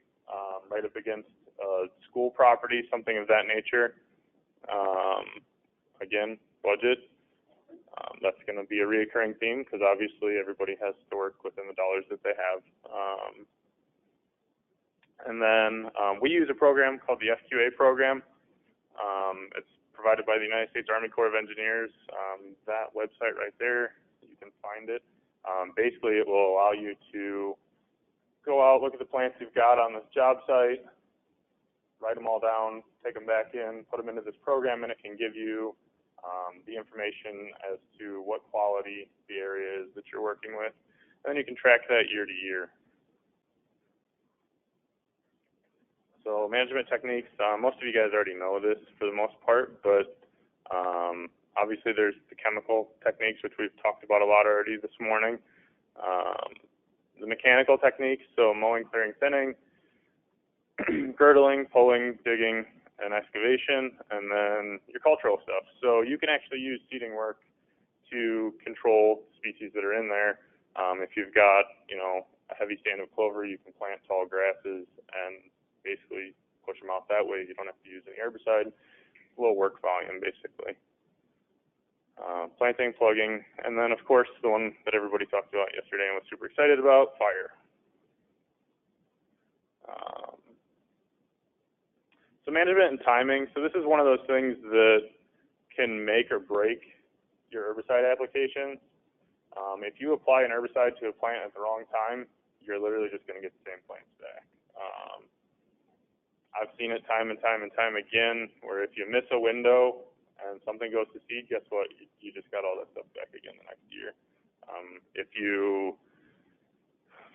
right up against a school property, something of that nature? Again, budget. That's going to be a reoccurring theme because obviously everybody has to work within the dollars that they have. And then we use a program called the FQA program. It's provided by the United States Army Corps of Engineers. That website right there, you can find it. Basically, it will allow you to go out, look at the plants you've got on this job site, write them all down, take them back in, put them into this program, and it can give you the information as to what quality the area is that you're working with. And then you can track that year to year. So management techniques, most of you guys already know this for the most part, but obviously there's the chemical techniques, which we've talked about a lot already this morning. The mechanical techniques, so mowing, clearing, thinning, girdling, pulling, digging, and excavation, and then your cultural stuff. So you can actually use seeding work to control species that are in there. If you've got, a heavy stand of clover, you can plant tall grasses and basically push them out that way. You don't have to use any herbicide. Low work volume, basically. Planting, plugging, and then, of course, the one that everybody talked about yesterday and was super excited about, fire. So management and timing. So this is one of those things that can make or break your herbicide applications. If you apply an herbicide to a plant at the wrong time, you're literally just going to get the same plants back. I've seen it time and time and time again where if you miss a window and something goes to seed, guess what? You just got all that stuff back again the next year. If you,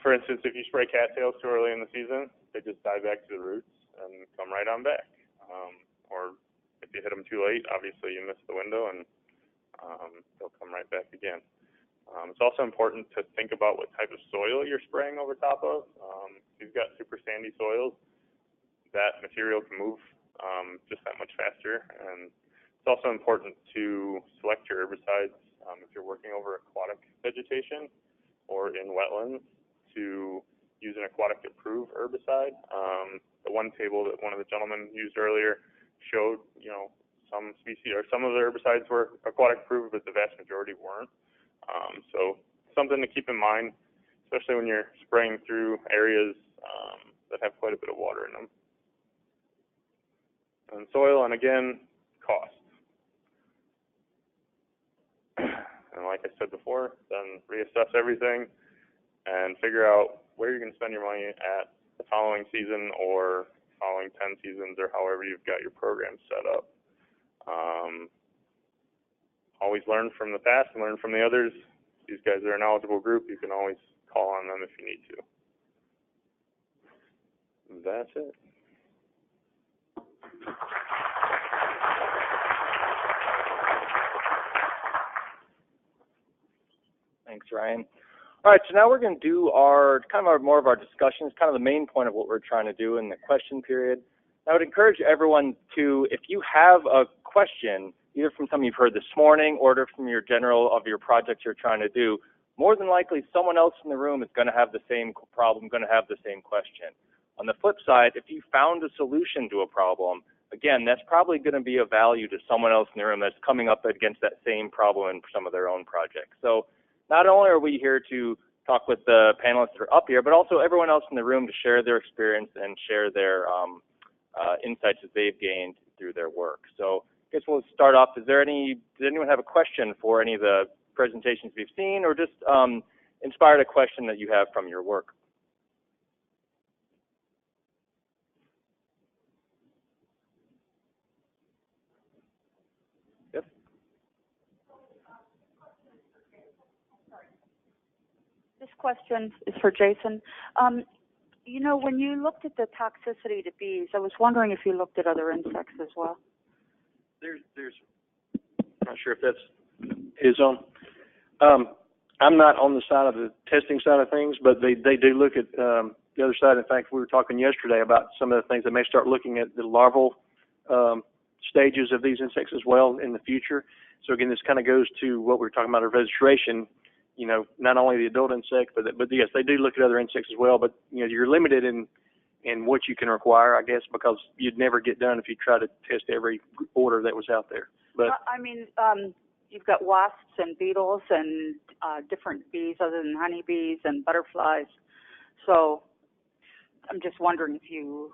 for instance, if you spray cattails too early in the season, they just die back to the roots and come right on back. Or if you hit them too late, obviously you missed the window and they'll come right back again. It's also important to think about what type of soil you're spraying over top of. If you've got super sandy soils, that material can move just that much faster. And it's also important to select your herbicides if you're working over aquatic vegetation or in wetlands to use an aquatic approved herbicide. The one table that one of the gentlemen used earlier showed, some species or some of the herbicides were aquatic approved, but the vast majority weren't. So something to keep in mind, especially when you're spraying through areas that have quite a bit of water in them. And soil, and again, cost. And like I said before, then reassess everything and figure out where you're going to spend your money at the following season or following 10 seasons or however you've got your program set up. Always learn from the past and learn from the others. These guys are a knowledgeable group. You can always call on them if you need to. That's it. Thanks, Ryan. All right, so now we're going to do more of our discussions, kind of the main point of what we're trying to do in the question period. I would encourage everyone to, if you have a question, either from something you've heard this morning or from your projects you're trying to do, more than likely someone else in the room is going to have the same problem, going to have the same question. On the flip side, if you found a solution to a problem, again, that's probably going to be of value to someone else in the room that's coming up against that same problem in some of their own projects. So not only are we here to talk with the panelists that are up here, but also everyone else in the room to share their experience and share their insights that they've gained through their work. So I guess we'll start off. Does anyone have a question for any of the presentations we've seen, or just inspired a question that you have from your work? This question is for Jason. You know, when you looked at the toxicity to bees, I was wondering if you looked at other insects as well. There's I'm not sure if that's his own. I'm not on the side of the testing side of things, but they do look at the other side. In fact, we were talking yesterday about some of the things. They may start looking at the larval stages of these insects as well in the future. So again, this kind of goes to what we were talking about, our registration. You know, not only the adult insect, but yes, they do look at other insects as well. But you know, you're limited in what you can require, I guess, because you'd never get done if you try to test every order that was out there. But I mean, you've got wasps and beetles and different bees other than honeybees and butterflies. So I'm just wondering if you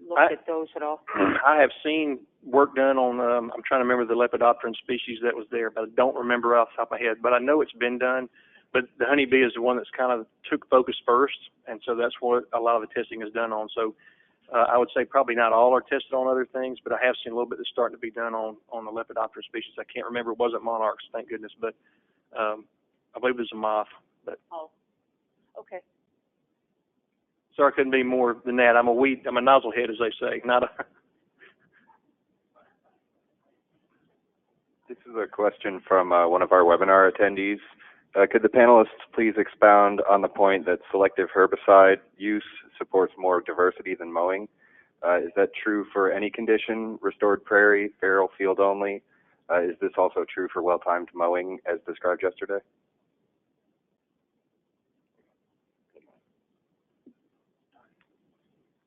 looked at those at all. I have seen work done on, I'm trying to remember the Lepidopteran species that was there, but I don't remember off the top of my head. But I know it's been done. But the honeybee is the one that's kind of took focus first, and so that's what a lot of the testing is done on. So I would say probably not all are tested on other things, but I have seen a little bit that's starting to be done on the Lepidopteran species. I can't remember. It wasn't monarchs, thank goodness, but I believe it was a moth. But oh, okay. Sorry, I couldn't be more than that. I'm a nozzle head, as they say, not a. This is a question from one of our webinar attendees. Could the panelists please expound on the point that selective herbicide use supports more diversity than mowing? Is that true for any condition, restored prairie, feral field only? Is this also true for well-timed mowing as described yesterday?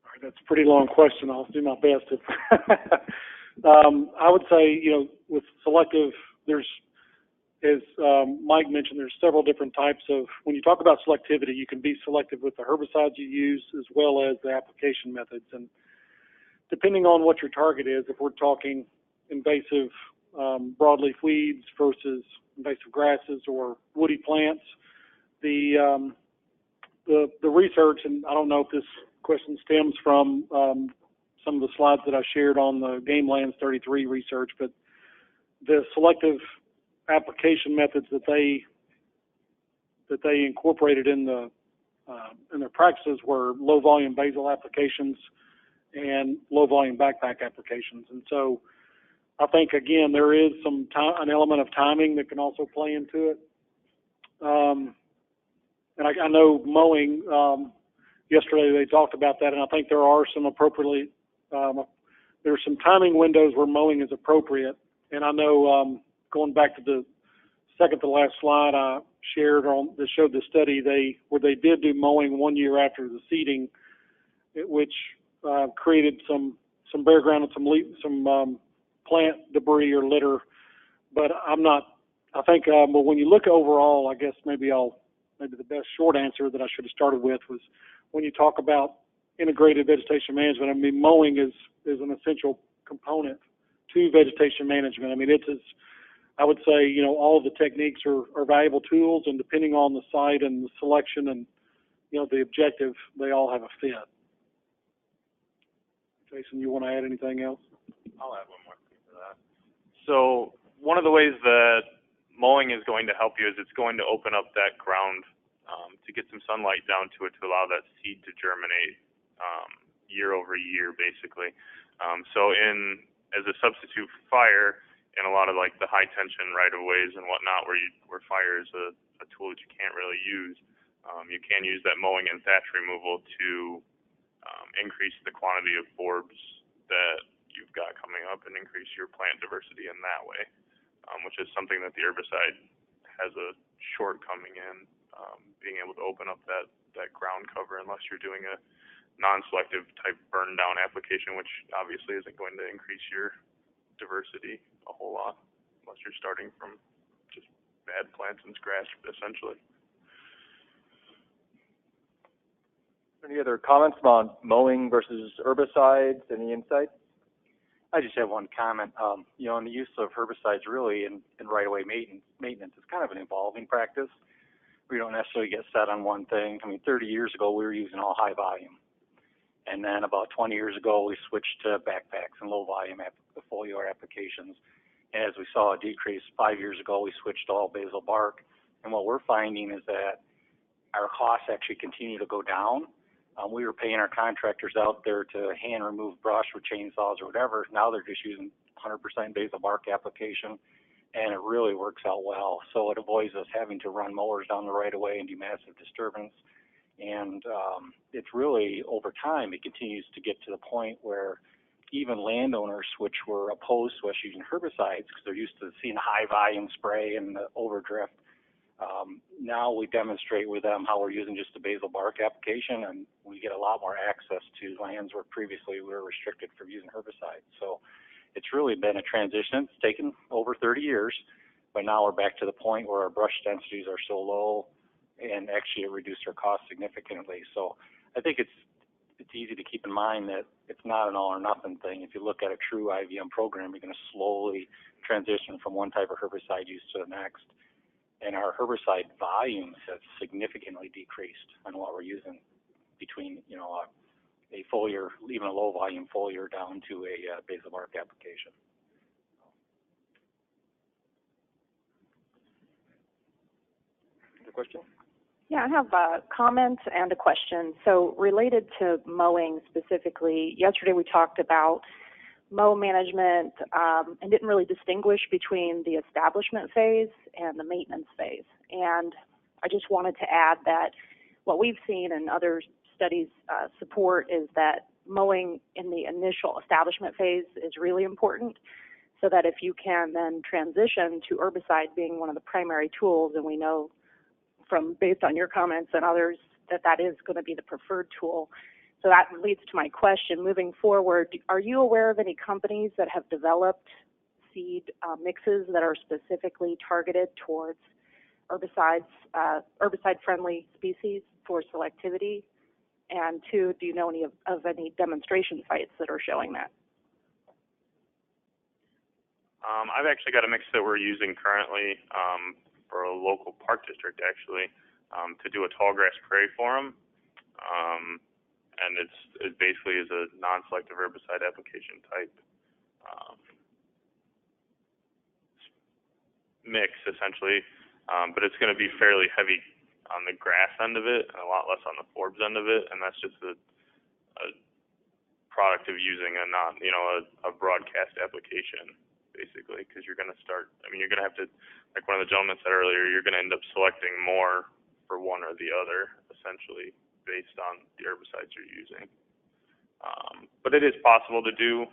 All right, that's a pretty long question. I'll do my best to. I would say, you know, with selective, there's, as Mike mentioned, there's several different types of, when you talk about selectivity, you can be selective with the herbicides you use as well as the application methods. And depending on what your target is, if we're talking invasive broadleaf weeds versus invasive grasses or woody plants, the research, and I don't know if this question stems from some of the slides that I shared on the Game Lands 33 research, but the selective application methods that they incorporated in their practices were low volume basal applications and low volume backpack applications. And so I think again there is an element of timing that can also play into it. And I know mowing, yesterday they talked about that, and I think there are some appropriately there's some timing windows where mowing is appropriate. And I know going back to the second to last slide I shared on that showed the study where they did do mowing 1 year after the seeding, which created some bare ground and some plant debris or litter. But I think but when you look overall, I guess maybe the best short answer that I should have started with was when you talk about integrated vegetation management, I mean mowing is an essential component to vegetation management. I mean, I would say, you know, all of the techniques are valuable tools, and depending on the site and the selection and, you know, the objective, they all have a fit. Jason, you want to add anything else? I'll add one more thing to that. So one of the ways that mowing is going to help you is it's going to open up that ground to get some sunlight down to it to allow that seed to germinate year over year, basically. So as a substitute for fire, in a lot of like the high tension right-of-ways and whatnot, where fire is a tool that you can't really use, you can use that mowing and thatch removal to increase the quantity of forbs that you've got coming up and increase your plant diversity in that way, which is something that the herbicide has a shortcoming in, being able to open up that ground cover unless you're doing a non-selective type burn down application, which obviously isn't going to increase your diversity a whole lot unless you're starting from just bad plants and scratch, essentially. Any other comments on mowing versus herbicides? Any insights? I just have one comment. You know, in the use of herbicides really in right-of-way maintenance, it's kind of an evolving practice. We don't necessarily get set on one thing. I mean, 30 years ago, we were using all high volume. And then about 20 years ago, we switched to backpacks and low volume foliar applications. And as we saw a decrease 5 years ago, we switched to all basal bark. And what we're finding is that our costs actually continue to go down. We were paying our contractors out there to hand remove brush with chainsaws or whatever. Now they're just using 100% Basal Bark application, and it really works out well. So it avoids us having to run mowers down the right of way and do massive disturbance. And it's really, over time, it continues to get to the point where even landowners, which were opposed to us using herbicides because they're used to seeing high volume spray and the overdrift, now we demonstrate with them how we're using just the Basal Bark application, and we get a lot more access to lands where previously we were restricted from using herbicides. So it's really been a transition. It's taken over 30 years, but now we're back to the point where our brush densities are so low, and actually it reduced our costs significantly. So I think it's easy to keep in mind that it's not an all or nothing thing. If you look at a true IVM program, you're going to slowly transition from one type of herbicide use to the next. And our herbicide volumes have significantly decreased on what we're using between, a foliar, even a low volume foliar down to a Basal Bark application. Other question? Yeah, I have a comment and a question. So related to mowing specifically, yesterday we talked about mow management and didn't really distinguish between the establishment phase and the maintenance phase. And I just wanted to add that what we've seen and other studies support is that mowing in the initial establishment phase is really important, so that if you can then transition to herbicide being one of the primary tools, and we know from based on your comments and others that is going to be the preferred tool. So that leads to my question. Moving forward, are you aware of any companies that have developed seed mixes that are specifically targeted towards herbicides, herbicide-friendly species for selectivity? And two, do you know any of any demonstration sites that are showing that? I've actually got a mix that we're using currently for a local park district, actually, to do a tall grass prairie for them. And it basically is a non-selective herbicide application type mix, essentially, but it's going to be fairly heavy on the grass end of it and a lot less on the forbs end of it, and that's just a product of using a broadcast application, basically, because you're going to start, you're going to have to, like one of the gentlemen said earlier, you're going to end up selecting more for one or the other, essentially, based on the herbicides you're using. But it is possible to do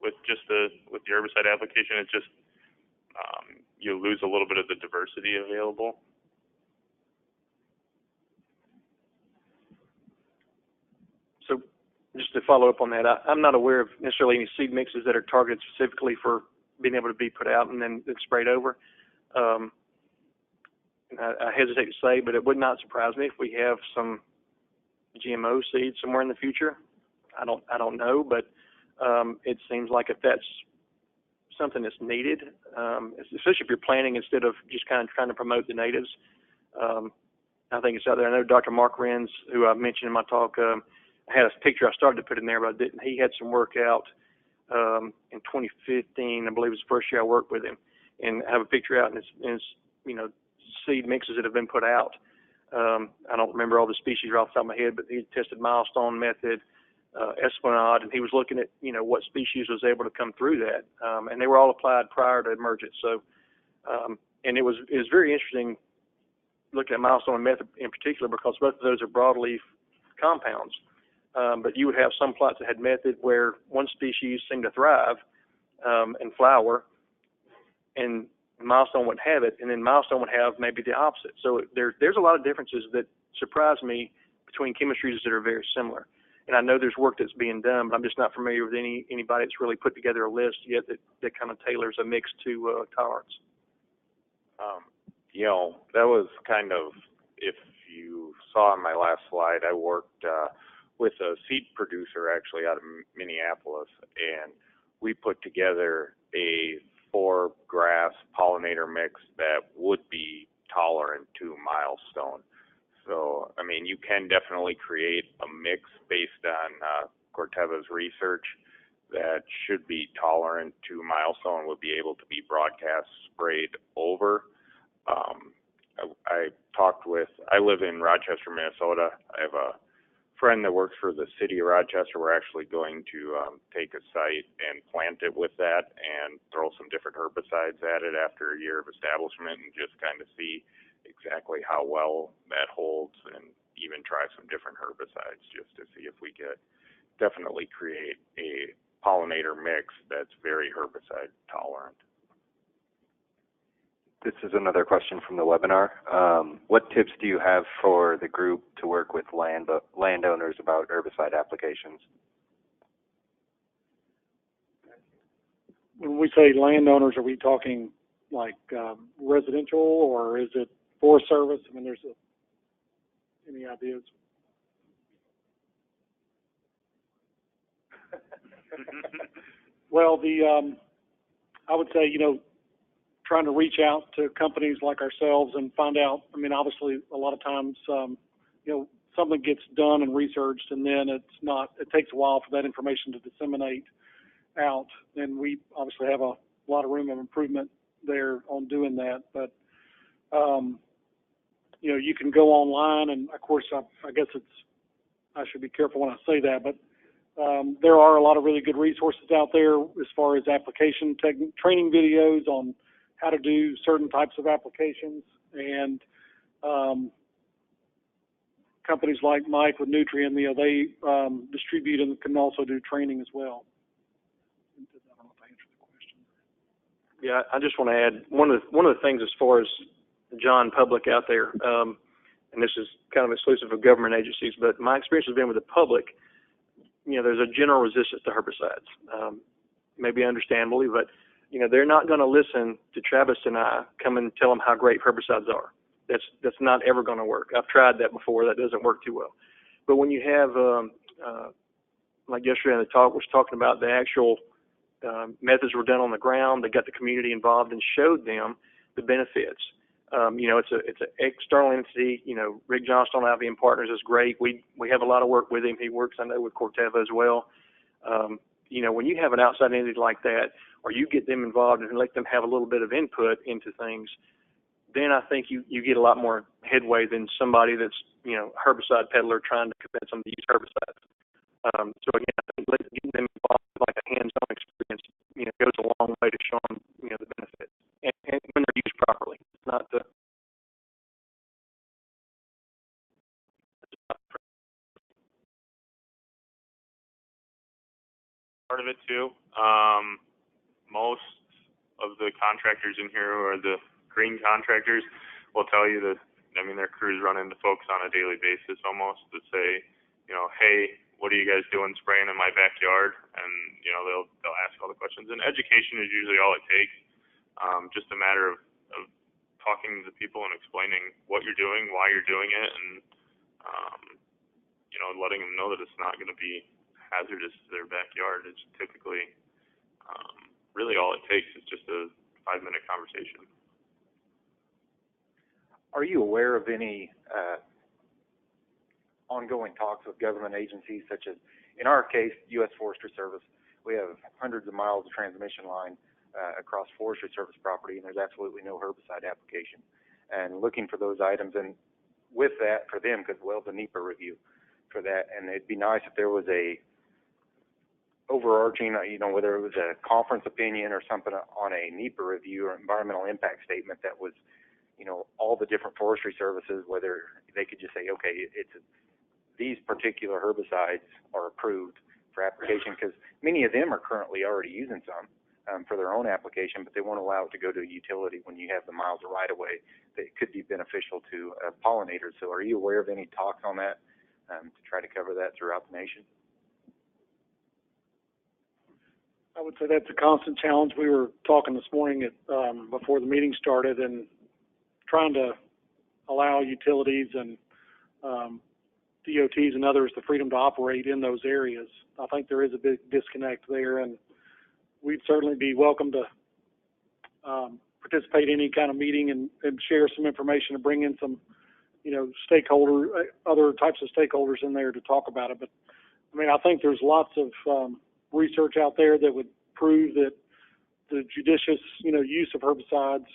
with the herbicide application. It's just you lose a little bit of the diversity available. So just to follow up on that, I'm not aware of necessarily any seed mixes that are targeted specifically for being able to be put out and then sprayed over. I hesitate to say, but it would not surprise me if we have some GMO seeds somewhere in the future. I don't know, but it seems like if that's something that's needed, especially if you're planting instead of just kind of trying to promote the natives, I think it's out there. I know Dr. Mark Renz, who I mentioned in my talk, I had a picture I started to put in there, but I didn't. He had some work out in 2015, I believe it was the first year I worked with him, and I have a picture out, and it's seed mixes that have been put out. I don't remember all the species right off the top of my head, but he tested Milestone method, Esplanade, and he was looking at, what species was able to come through that. And they were all applied prior to emergence. So, and it was very interesting looking at Milestone method in particular, because both of those are broadleaf compounds. But you would have some plots that had method where one species seemed to thrive and flower, and Milestone wouldn't have it, and then Milestone would have maybe the opposite. So there's a lot of differences that surprise me between chemistries that are very similar. And I know there's work that's being done, but I'm just not familiar with anybody that's really put together a list yet that kind of tailors a mix to tolerance. That was kind of, if you saw on my last slide, I worked with a seed producer actually out of Minneapolis, and we put together a 4-grass pollinator mix that would be tolerant to Milestone. So, you can definitely create a mix based on Corteva's research that should be tolerant to Milestone, would be able to be broadcast sprayed over. I live in Rochester, Minnesota. I have a friend that works for the city of Rochester. We're actually going to take a site and plant it with that and throw some different herbicides at it after a year of establishment and just kind of see exactly how well that holds, and even try some different herbicides just to see if we could definitely create a pollinator mix that's very herbicide tolerant. This is another question from the webinar. What tips do you have for the group to work with landowners about herbicide applications? When we say landowners, are we talking like residential, or is it Forest Service? I mean, any ideas? Well, I would say, trying to reach out to companies like ourselves and find out. I mean, obviously, a lot of times, something gets done and researched, and then it takes a while for that information to disseminate out. And we obviously have a lot of room of improvement there on doing that. But, you can go online, and of course, I guess I should be careful when I say that, but there are a lot of really good resources out there as far as application training videos on how to do certain types of applications, and companies like Mike with Nutrien, they distribute and can also do training as well. I don't know if I answered the question. Yeah, I just want to add one of the things as far as John public out there, and this is kind of exclusive of government agencies, but my experience has been with the public. There's a general resistance to herbicides, maybe understandably, but they're not going to listen to Travis and I come and tell them how great herbicides are. That's not ever going to work. I've tried that before. That doesn't work too well. But when you have, like yesterday in the talk, was talking about the actual methods were done on the ground. They got the community involved and showed them the benefits. It's an external entity. Rick Johnston, IVM Partners, is great. We have a lot of work with him. He works, I know, with Corteva as well. When you have an outside entity like that, or you get them involved and let them have a little bit of input into things, then I think you get a lot more headway than somebody that's, herbicide peddler trying to convince them to use herbicides. So again, I think getting them involved with like a hands-on experience, goes a long way to show them, the benefits. And when they're used properly. It's not the part of it too. Most of the contractors in here who are the green contractors will tell you that, their crews run into folks on a daily basis almost that say, hey, what are you guys doing spraying in my backyard? And, they'll ask all the questions. And education is usually all it takes. Just a matter of talking to the people and explaining what you're doing, why you're doing it, and, letting them know that it's not going to be hazardous to their backyard. It's typically really all it takes is just a 5-minute conversation. Are you aware of any ongoing talks with government agencies, such as, in our case, U.S. Forestry Service? We have hundreds of miles of transmission line across Forestry Service property, and there's absolutely no herbicide application. And looking for those items, and with that, for them, because, the NEPA review for that, and it'd be nice if there was a overarching, whether it was a conference opinion or something on a NEPA review or environmental impact statement that was, all the different forestry services, whether they could just say, okay, these particular herbicides are approved for application, because many of them are currently already using some for their own application, but they won't allow it to go to a utility when you have the miles of right-of-way that could be beneficial to pollinators. So are you aware of any talks on that to try to cover that throughout the nation? I would say that's a constant challenge. We were talking this morning before the meeting started, and trying to allow utilities and DOTs and others the freedom to operate in those areas. I think there is a big disconnect there, and we'd certainly be welcome to participate in any kind of meeting and share some information and bring in some, other types of stakeholders in there to talk about it. But I think there's lots of research out there that would prove that the judicious, use of herbicides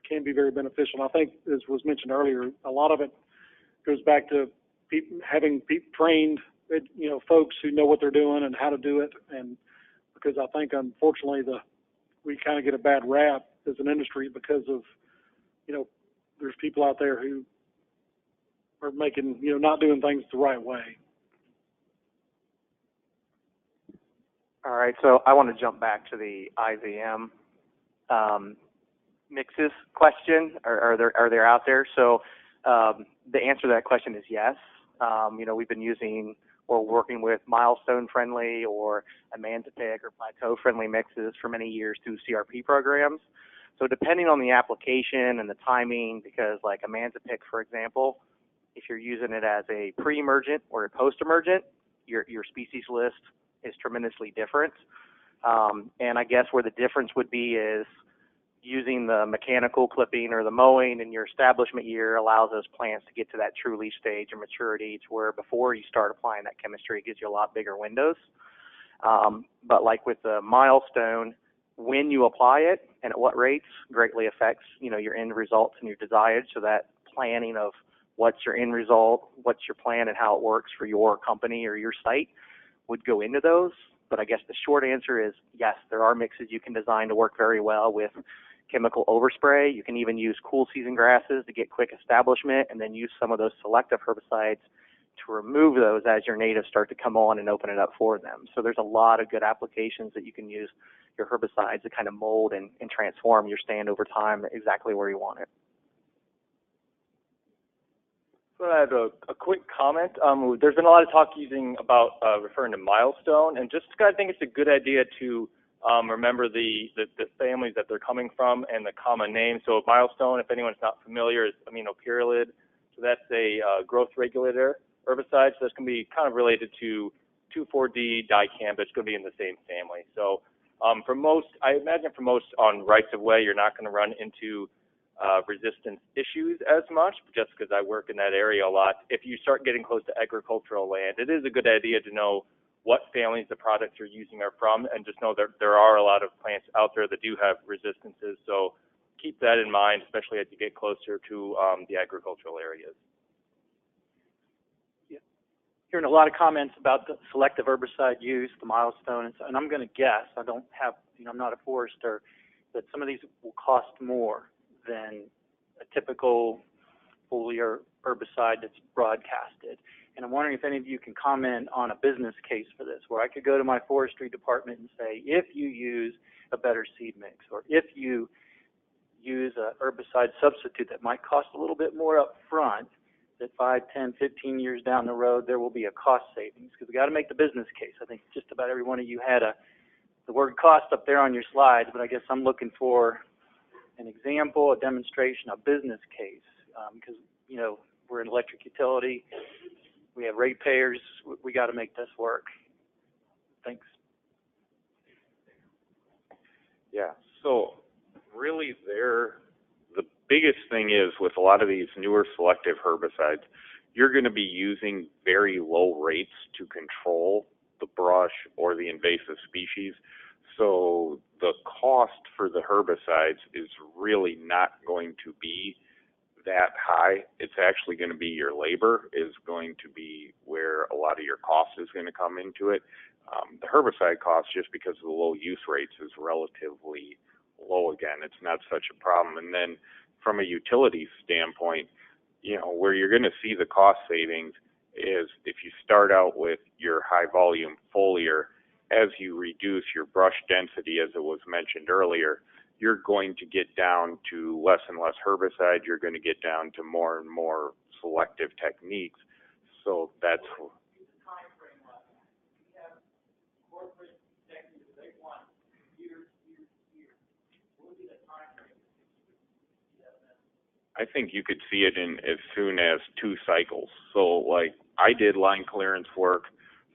can be very beneficial. And I think, as was mentioned earlier, a lot of it goes back to having trained, folks who know what they're doing and how to do it. And because I think, unfortunately, we kind of get a bad rap as an industry because of, there's people out there who are making, not doing things the right way. All right, so I want to jump back to the IVM mixes question. Are they out there? So the answer to that question is yes. We've been using or working with Milestone friendly or Amantapic or Plateau friendly mixes for many years through CRP programs. So depending on the application and the timing, because like Amantapic, for example, if you're using it as a pre-emergent or a post-emergent, your species list is tremendously different. And I guess where the difference would be is using the mechanical clipping or the mowing in your establishment year allows those plants to get to that true leaf stage or maturity to where before you start applying that chemistry, it gives you a lot bigger windows. But like with the Milestone, when you apply it and at what rates greatly affects, your end results and your desired. So that planning of what's your end result, what's your plan and how it works for your company or your site would go into those. But I guess the short answer is yes, there are mixes you can design to work very well with chemical overspray. You can even use cool season grasses to get quick establishment and then use some of those selective herbicides to remove those as your natives start to come on and open it up for them. So there's a lot of good applications that you can use your herbicides to kind of mold and transform your stand over time exactly where you want it. So I have a quick comment. There's been a lot of talk referring to Milestone, and just I think it's a good idea to remember the families that they're coming from and the common name. So Milestone, if anyone's not familiar, is aminopyrrolid. So that's a growth regulator herbicide. So this can be kind of related to 2,4-D dicamba. It's going to be in the same family. So I imagine for most on rights of way, you're not going to run into resistance issues as much, just because I work in that area a lot. If you start getting close to agricultural land, it is a good idea to know what families the products you're using are from, and just know that there are a lot of plants out there that do have resistances. So keep that in mind, especially as you get closer to the agricultural areas. Hearing a lot of comments about the selective herbicide use, the Milestone, and I'm going to guess, I don't have, I'm not a forester, that some of these will cost more than a typical foliar herbicide that's broadcasted. And I'm wondering if any of you can comment on a business case for this, where I could go to my forestry department and say, if you use a better seed mix, or if you use a herbicide substitute that might cost a little bit more up front, that 5, 10, 15 years down the road, there will be a cost savings. Because we got to make the business case. I think just about every one of you had the word cost up there on your slides, but I guess I'm looking for an example, a demonstration, a business case, because, we're an electric utility. We have ratepayers. We got to make this work. Thanks. Yeah, so really the biggest thing is with a lot of these newer selective herbicides, you're going to be using very low rates to control the brush or the invasive species. So the cost for the herbicides is really not going to be that high. It's actually going to be your labor is going to be where a lot of your cost is going to come into it. The herbicide cost, just because of the low use rates, is relatively low again. It's not such a problem. And then from a utility standpoint, where you're going to see the cost savings is if you start out with your high volume foliar, as you reduce your brush density, as it was mentioned earlier, you're going to get down to less and less herbicide. You're going to get down to more and more selective techniques. So that's I think you could see it in as soon as 2 cycles. So like I did line clearance work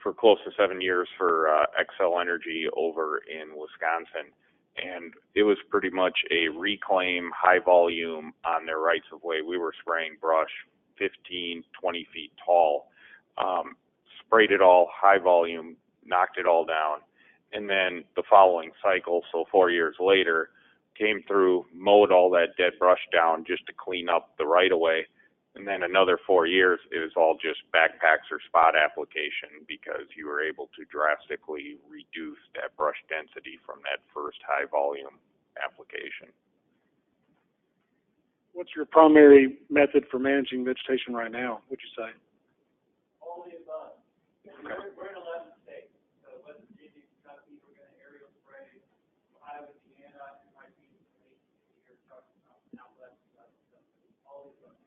for close to 7 years for XL Energy over in Wisconsin. And it was pretty much a reclaim high volume on their rights of way. We were spraying brush 15, 20 feet tall, sprayed it all high volume, knocked it all down. And then the following cycle, so 4 years later, came through, mowed all that dead brush down just to clean up the right-of-way. And then another 4 years, it was all just backpacks or spot application because you were able to drastically reduce that brush density from that first high volume application. What's your primary method for managing vegetation right now, would you say? All the above. Okay. We're in 11 states, so whether it's Kentucky, we're going to aerial spray, Ohio, Indiana, it might be here talking about Southwest, all the above.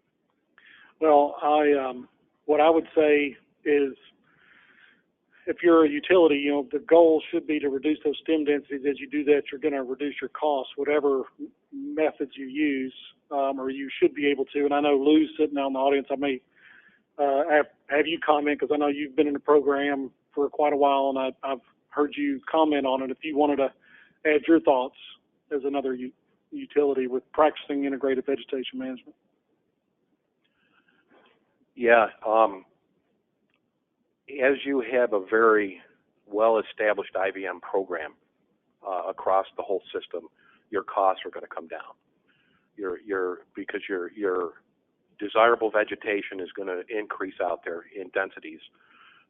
Well, what I would say is, if you're a utility, you know, the goal should be to reduce those stem densities. As you do that, you're going to reduce your costs, whatever methods you use, or you should be able to. And I know Lou's sitting down in the audience. I may have you comment, because I know you've been in the program for quite a while, and I've heard you comment on it. If you wanted to add your thoughts as another utility with practicing integrated vegetation management. Yeah, as you have a very well-established IVM program across the whole system, your costs are going to come down. Because your desirable vegetation is going to increase out there in densities.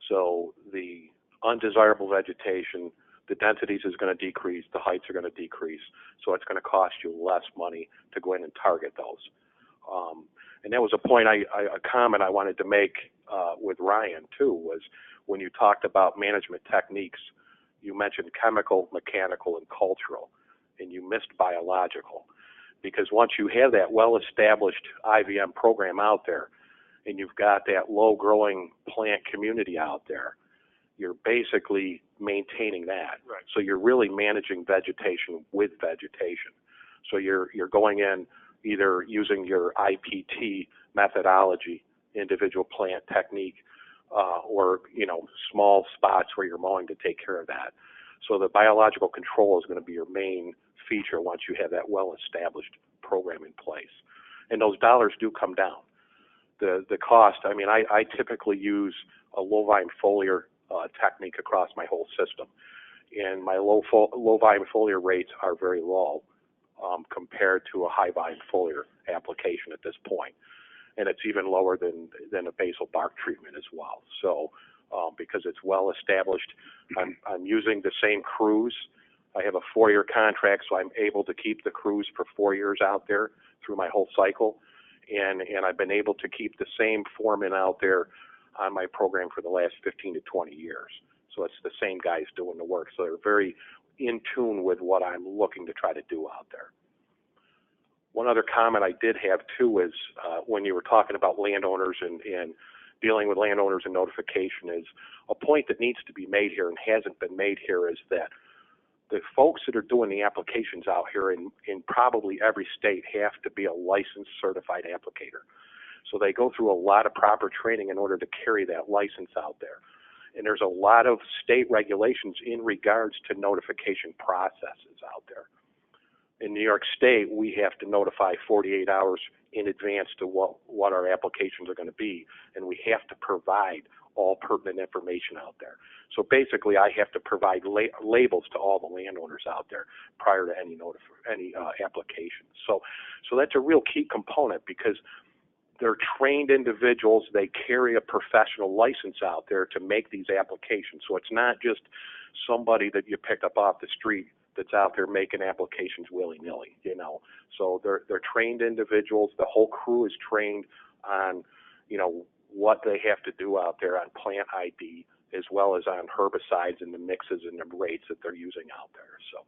So the undesirable vegetation, the densities is going to decrease, the heights are going to decrease. So it's going to cost you less money to go in and target those. And that was a point, a comment I wanted to make with Ryan too, was when you talked about management techniques, you mentioned chemical, mechanical, and cultural, and you missed biological. Because once you have that well-established IVM program out there, and you've got that low-growing plant community out there, you're basically maintaining that. Right. So you're really managing vegetation with vegetation. So you're going in either using your IPT methodology, individual plant technique, or small spots where you're mowing to take care of that. So the biological control is going to be your main feature once you have that well-established program in place. And those dollars do come down. The cost, I typically use a low-volume foliar technique across my whole system. And my low-volume foliar rates are very low compared to a high-volume foliar application at this point. And it's even lower than a basal bark treatment as well. So because it's well-established, I'm using the same crews. I have a 4-year contract, so I'm able to keep the crews for 4 years out there through my whole cycle. And I've been able to keep the same foreman out there on my program for the last 15 to 20 years. So it's the same guys doing the work. So they're very in tune with what I'm looking to try to do out there. One other comment I did have too is when you were talking about landowners and dealing with landowners and notification, is a point that needs to be made here and hasn't been made here, is that the folks that are doing the applications out here in probably every state have to be a licensed certified applicator. So they go through a lot of proper training in order to carry that license out there. And there's a lot of state regulations in regards to notification processes out there. In New York State, we have to notify 48 hours in advance to what our applications are going to be, and we have to provide all pertinent information out there. So basically, I have to provide labels to all the landowners out there prior to any application. So that's a real key component, because they're trained individuals. They carry a professional license out there to make these applications. So it's not just somebody that you pick up off the street that's out there making applications willy-nilly, So they're trained individuals. The whole crew is trained on, what they have to do out there on plant ID, as well as on herbicides and the mixes and the rates that they're using out there. So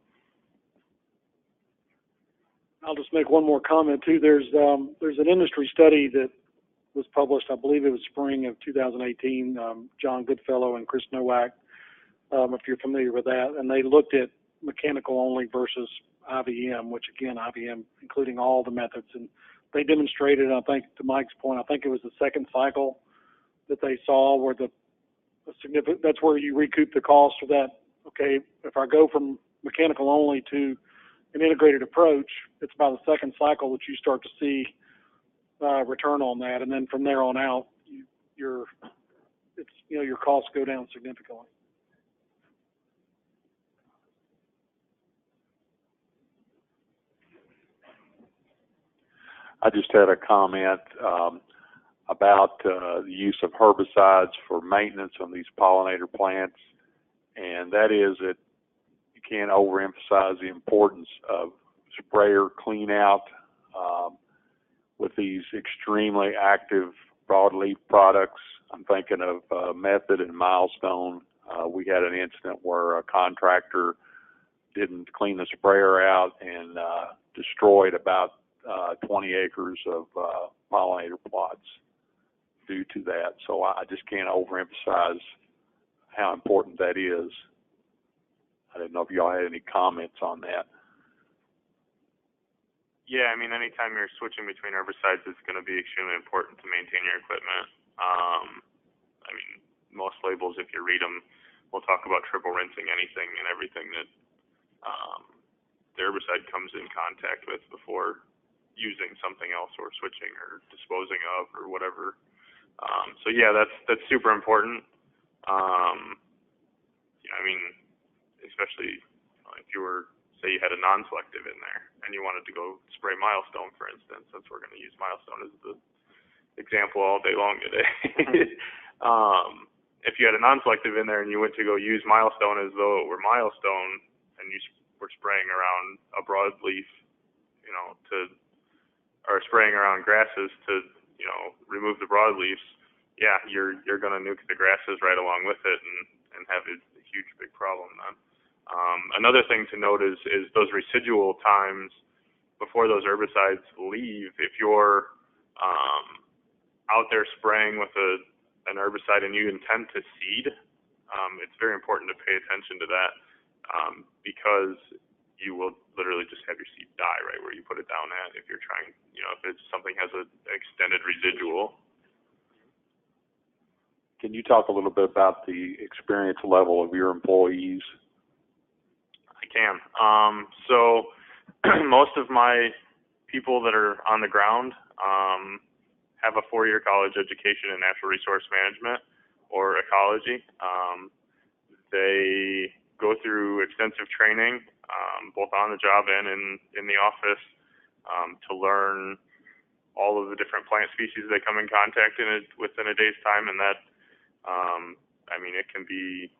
I'll just make one more comment too. There's an industry study that was published, I believe it was spring of 2018, John Goodfellow and Chris Nowak, if you're familiar with that, and they looked at mechanical only versus IVM, which again, IVM including all the methods, and they demonstrated, I think to Mike's point, I think it was the second cycle that they saw where that's where you recoup the cost of that. Okay, if I go from mechanical only to an integrated approach, it's about the second cycle that you start to see return on that, and then from there on out, your costs go down significantly. I just had a comment about the use of herbicides for maintenance on these pollinator plants, and that is that you can't overemphasize the importance of sprayer clean out with these extremely active broadleaf products. I'm thinking of Method and Milestone. We had an incident where a contractor didn't clean the sprayer out and destroyed about 20 acres of pollinator plots due to that. So I just can't overemphasize how important that is. I didn't know if y'all had any comments on that. Yeah, I mean, anytime you're switching between herbicides, it's going to be extremely important to maintain your equipment. I mean, most labels, if you read them, will talk about triple rinsing anything and everything that the herbicide comes in contact with before using something else or switching or disposing of or whatever. So yeah, that's super important. Yeah, I mean, especially if you were, say you had a non-selective in there and you wanted to go spray Milestone, for instance, since we're going to use Milestone as the example all day long today. If you had a non-selective in there and you went to go use Milestone as though it were Milestone and you were spraying around a broadleaf, or spraying around grasses to, remove the broadleaves, yeah, you're going to nuke the grasses right along with it and have a huge big problem then. Another thing to note is those residual times before those herbicides leave. If you're out there spraying with an herbicide and you intend to seed, it's very important to pay attention to that because you will literally just have your seed die right where you put it down at if you're trying, if it's something has an extended residual. Can you talk a little bit about the experience level of your employees? I can. So most of my people that are on the ground have a 4-year college education in natural resource management or ecology. They go through extensive training, both on the job and in the office, to learn all of the different plant species they come in contact within a day's time, and that, it can be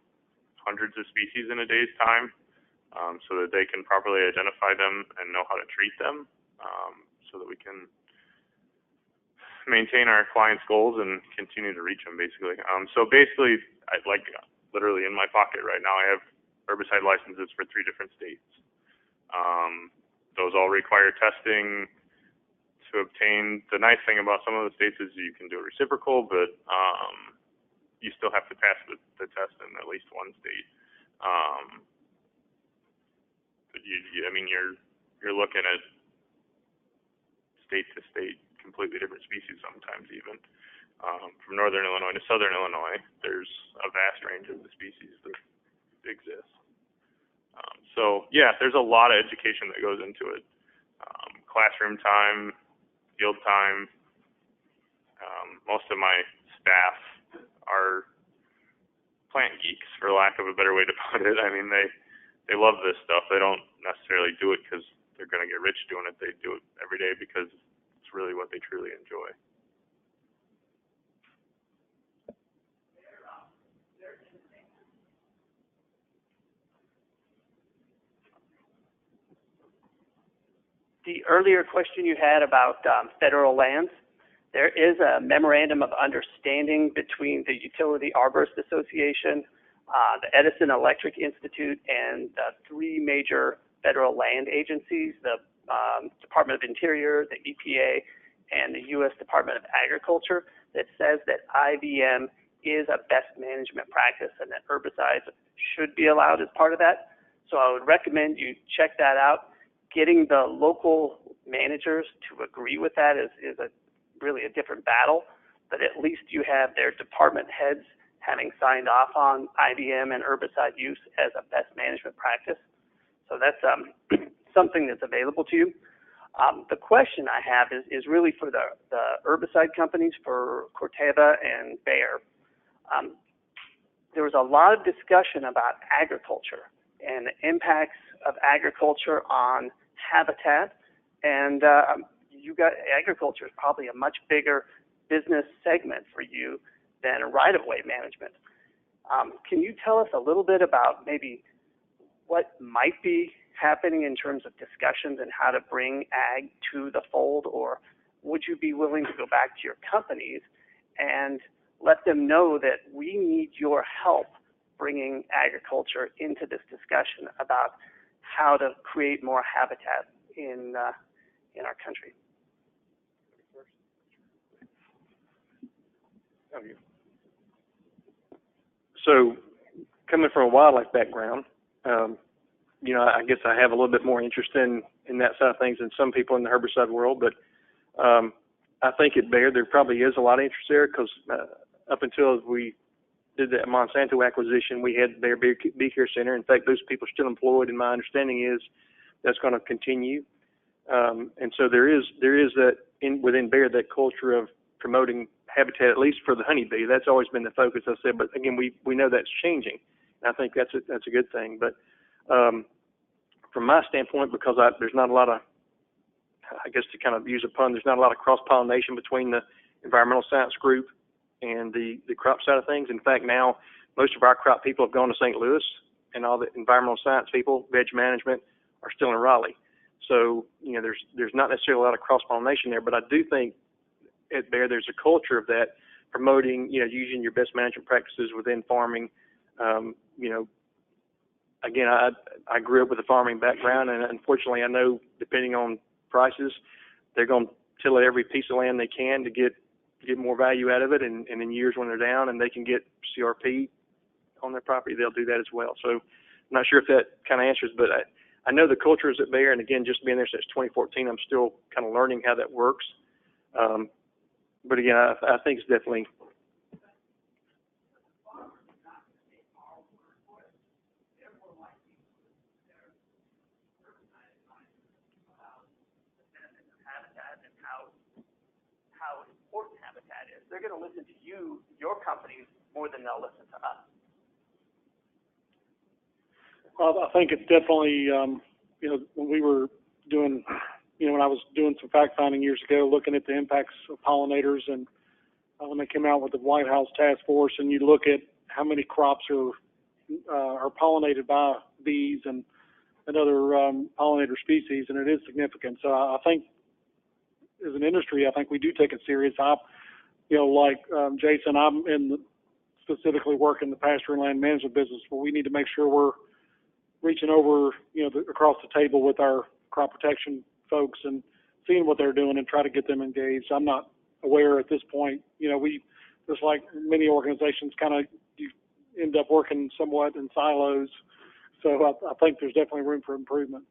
hundreds of species in a day's time, so that they can properly identify them and know how to treat them, so that we can maintain our clients' goals and continue to reach them, basically. So basically, literally in my pocket right now, I have herbicide licenses for 3 different states. Those all require testing to obtain. The nice thing about some of the states is you can do a reciprocal, but you still have to pass the test in at least one state. But you're looking at state to state, completely different species sometimes even. From northern Illinois to southern Illinois, there's a vast range of the species that exist. So yeah, there's a lot of education that goes into it. Classroom time, field time. Most of my staff are plant geeks, for lack of a better way to put it. I mean, they love this stuff. They don't necessarily do it because they're going to get rich doing it. They do it every day because it's really what they truly enjoy. The earlier question you had about federal lands, there is a memorandum of understanding between the Utility Arborist Association, the Edison Electric Institute, and 3 major federal land agencies, the Department of Interior, the EPA, and the U.S. Department of Agriculture, that says that IBM is a best management practice and that herbicides should be allowed as part of that. So I would recommend you check that out. Getting the local managers to agree with that is really a different battle, but at least you have their department heads having signed off on IBM and herbicide use as a best management practice. So that's something that's available to you. The question I have is really for the herbicide companies, for Corteva and Bayer. There was a lot of discussion about agriculture and the impacts of agriculture on habitat, and you got agriculture is probably a much bigger business segment for you than right-of-way management. Can you tell us a little bit about maybe what might be happening in terms of discussions and how to bring ag to the fold, or would you be willing to go back to your companies and let them know that we need your help bringing agriculture into this discussion about how to create more habitat in our country? So, coming from a wildlife background, I guess I have a little bit more interest in that side of things than some people in the herbicide world, but I think at Bayer there probably is a lot of interest there because up until we did that Monsanto acquisition, we had Bayer Bee Care Center. In fact, those people are still employed, and my understanding is that's going to continue. And so there is that within Bayer that culture of promoting habitat, at least for the honeybee. That's always been the focus, I said. But again, we know that's changing. And I think that's a good thing. But from my standpoint, because there's not a lot of, I guess to kind of use a pun, there's not a lot of cross-pollination between the environmental science group and the crop side of things. In fact, now most of our crop people have gone to St. Louis, and all the environmental science people, veg management, are still in Raleigh. So, there's not necessarily a lot of cross-pollination there, but I do think at Bayer there's a culture of that, promoting, using your best management practices within farming. Again, I grew up with a farming background, and unfortunately I know depending on prices, they're going to till every piece of land they can to get more value out of it, and in years when they're down and they can get CRP on their property, they'll do that as well. So I'm not sure if that kind of answers, but I know the culture is at Bayer, and again, just being there since 2014, I'm still kind of learning how that works. But again, I think it's definitely. How important habitat is. They're going to listen to you, your companies, more than they'll listen to us. Well, I think it's definitely, when we were doing, when I was doing some fact finding years ago, looking at the impacts of pollinators, and when they came out with the White House Task Force, and you look at how many crops are pollinated by bees and other pollinator species, and it is significant. So I think, as an industry, I think we do take it serious. Like Jason, I'm specifically work in the pasture and land management business, but we need to make sure we're reaching over, across the table with our crop protection folks and seeing what they're doing and try to get them engaged. I'm not aware at this point. We, just like many organizations, kind of you end up working somewhat in silos. So I think there's definitely room for improvement.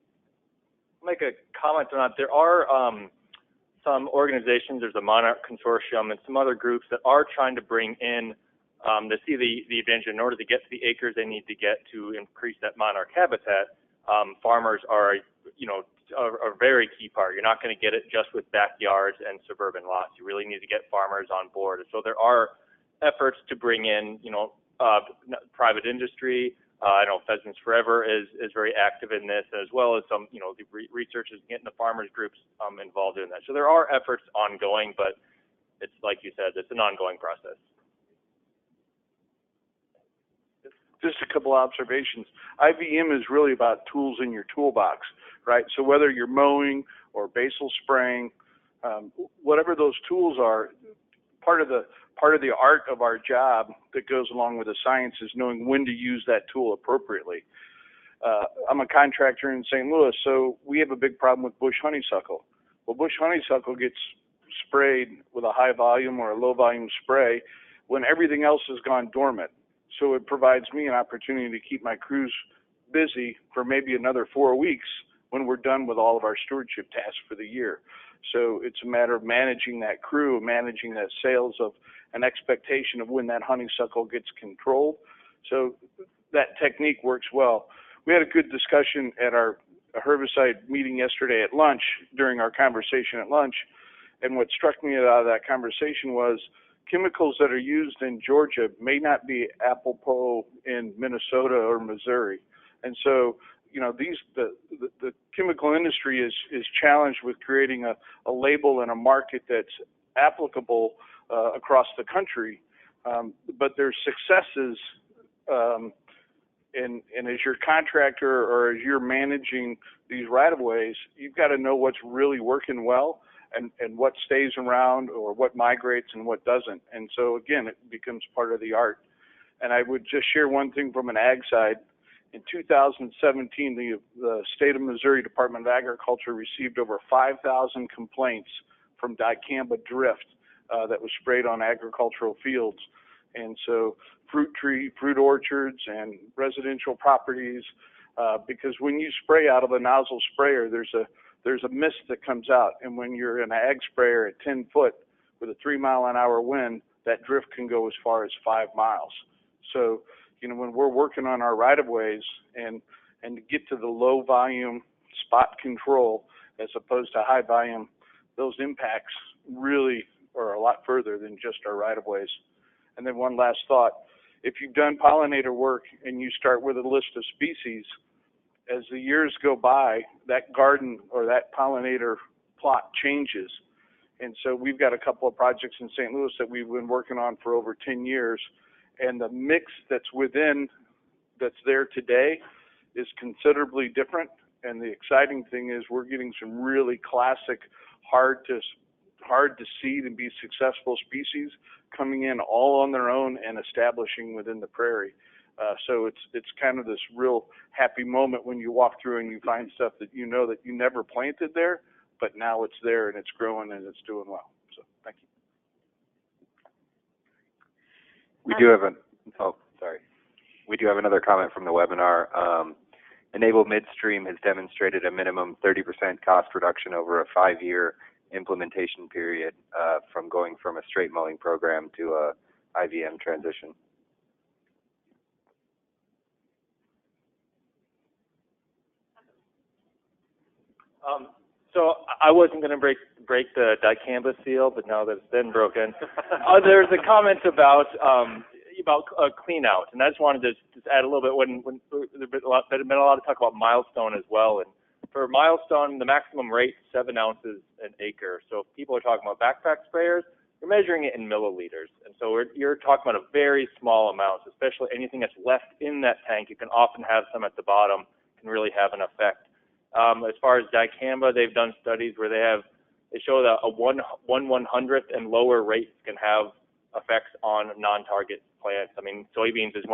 I'll make a comment on that. There are some organizations, there's a Monarch Consortium and some other groups that are trying to bring in, to see the advantage. In order to get to the acres they need to get to increase that monarch habitat, farmers are, a very key part. You're not going to get it just with backyards and suburban lots. You really need to get farmers on board. So there are efforts to bring in, private industry. I know Pheasants Forever is very active in this, as well as some, the researchers getting the farmers groups involved in that. So there are efforts ongoing, but it's like you said, it's an ongoing process. Just a couple observations. IVM is really about tools in your toolbox, right? So whether you're mowing or basal spraying, whatever those tools are, part of the art of our job that goes along with the science is knowing when to use that tool appropriately. I'm a contractor in St. Louis, so we have a big problem with bush honeysuckle. Well, bush honeysuckle gets sprayed with a high volume or a low volume spray when everything else has gone dormant. So it provides me an opportunity to keep my crews busy for maybe another 4 weeks when we're done with all of our stewardship tasks for the year. So it's a matter of managing that crew, managing that sales of an expectation of when that honeysuckle gets controlled. So that technique works well. We had a good discussion at our herbicide meeting yesterday at lunch, during our conversation at lunch, and what struck me out of that conversation was chemicals that are used in Georgia may not be apropos in Minnesota or Missouri. And so the chemical industry is challenged with creating a label and a market that's applicable across the country. But there's successes, and as your contractor or as you're managing these right-of-ways, you've got to know what's really working well and what stays around or what migrates and what doesn't. And so, again, it becomes part of the art. And I would just share one thing from an ag side. In 2017, the state of Missouri Department of Agriculture received over 5,000 complaints from dicamba drift that was sprayed on agricultural fields. And so fruit orchards and residential properties, because when you spray out of a nozzle sprayer, there's a mist that comes out. And when you're in an ag sprayer at 10 foot with a 3-mile-an-hour wind, that drift can go as far as 5 miles. So, when we're working on our right-of-ways and to get to the low-volume spot control as opposed to high-volume, those impacts really are a lot further than just our right-of-ways. And then one last thought. If you've done pollinator work and you start with a list of species, as the years go by, that garden or that pollinator plot changes. And so we've got a couple of projects in St. Louis that we've been working on for over 10 years. And the mix that's there today is considerably different. And the exciting thing is we're getting some really classic, hard to seed and be successful species coming in all on their own and establishing within the prairie. So it's kind of this real happy moment when you walk through and you find stuff that you know that you never planted there, but now it's there and it's growing and it's doing well. So thank you. We do have another comment from the webinar. Enable Midstream has demonstrated a minimum 30% cost reduction over a 5-year implementation period from going from a straight mowing program to a IVM transition. So I wasn't going to break the dicamba seal, but now that it's been broken, there's a comment about clean out, and I just wanted to just add a little bit. When there's been a lot of talk about Milestone as well, and for Milestone, the maximum rate is 7 ounces an acre. So if people are talking about backpack sprayers, you're measuring it in milliliters, and so you're talking about a very small amount. Especially anything that's left in that tank, you can often have some at the bottom, can really have an effect. As far as dicamba, they've done studies where they show that a 1/100th and lower rates can have effects on non-target plants. I mean, soybeans is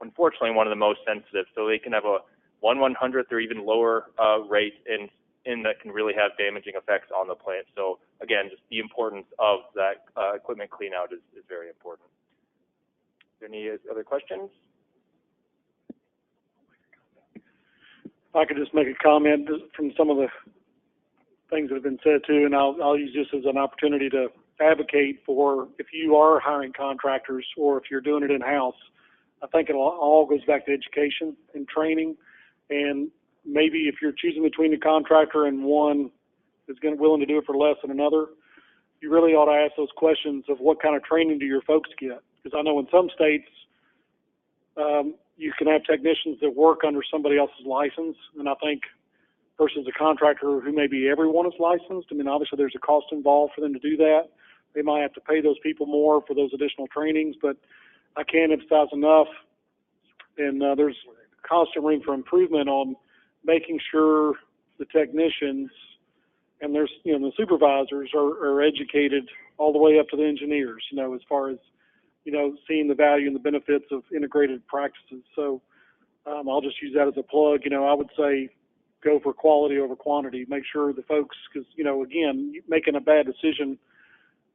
unfortunately one of the most sensitive, so they can have a 1/100th or even lower rate in that can really have damaging effects on the plant. So again, just the importance of that equipment clean out is very important. Any other questions? If I could just make a comment from some of the things that have been said too, and I'll use this as an opportunity to advocate for if you are hiring contractors or if you're doing it in-house. I think it all goes back to education and training, and maybe if you're choosing between a contractor and one is willing to do it for less than another, you really ought to ask those questions of what kind of training do your folks get? Because I know in some states you can have technicians that work under somebody else's license, and I think versus a contractor who maybe everyone is licensed. I mean, obviously there's a cost involved for them to do that. They might have to pay those people more for those additional trainings, but I can't emphasize enough, and there's constant room for improvement on making sure the technicians and there's the supervisors are educated all the way up to the engineers, as far as seeing the value and the benefits of integrated practices. So I'll just use that as a plug. I would say go for quality over quantity. Make sure the folks, because again, making a bad decision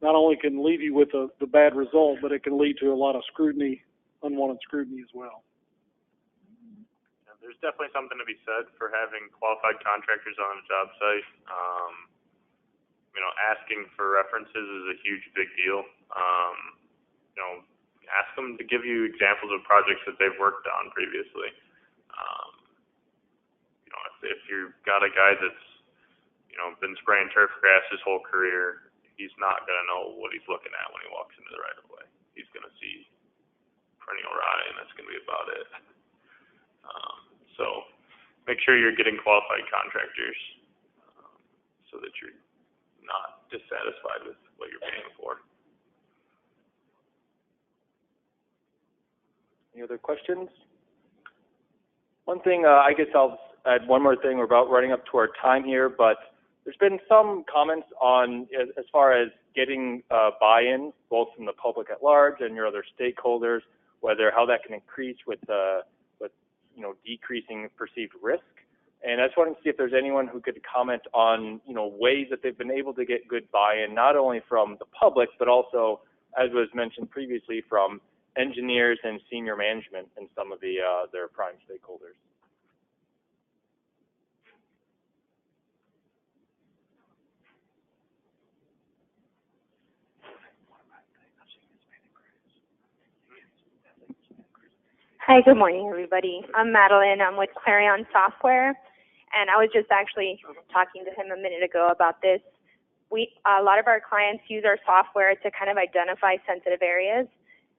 not only can leave you with the bad result, but it can lead to a lot of scrutiny, unwanted scrutiny as well. There's definitely something to be said for having qualified contractors on a job site. Asking for references is a huge, big deal. Ask them to give you examples of projects that they've worked on previously. If you've got a guy that's, been spraying turf grass his whole career, he's not going to know what he's looking at when he walks into the right of way. He's going to see perennial rye, and that's going to be about it. So make sure you're getting qualified contractors so that you're not dissatisfied with what you're paying for. Any other questions? One thing, I guess I'll add one more thing. We're about running up to our time here, but there's been some comments on as far as getting buy-in, both from the public at large and your other stakeholders, whether how that can increase with decreasing perceived risk. And I just wanted to see if there's anyone who could comment on ways that they've been able to get good buy-in, not only from the public, but also, as was mentioned previously, from engineers and senior management and some of their prime stakeholders. Hi, good morning, everybody. I'm Madeline. I'm with Clarion Software, and I was just actually talking to him a minute ago about this. A lot of our clients use our software to kind of identify sensitive areas,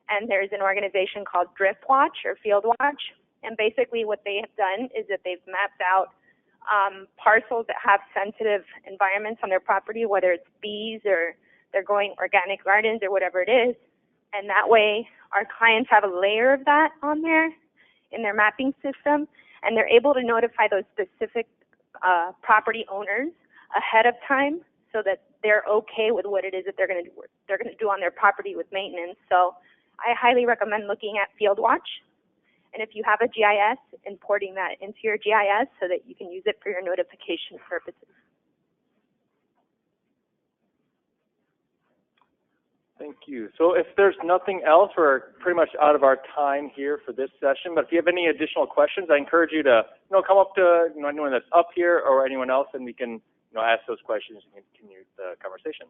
and there's an organization called Drift Watch or Field Watch, and basically what they have done is that they've mapped out parcels that have sensitive environments on their property, whether it's bees or they're growing organic gardens or whatever it is, and that way our clients have a layer of that on there in their mapping system, and they're able to notify those specific property owners ahead of time so that they're okay with what it is that they're going to do on their property with maintenance. So I highly recommend looking at Field Watch, and if you have a GIS, importing that into your GIS so that you can use it for your notification purposes. Thank you. So if there's nothing else, we're pretty much out of our time here for this session. But if you have any additional questions, I encourage you to come up to anyone that's up here or anyone else, and we can ask those questions and continue the conversation.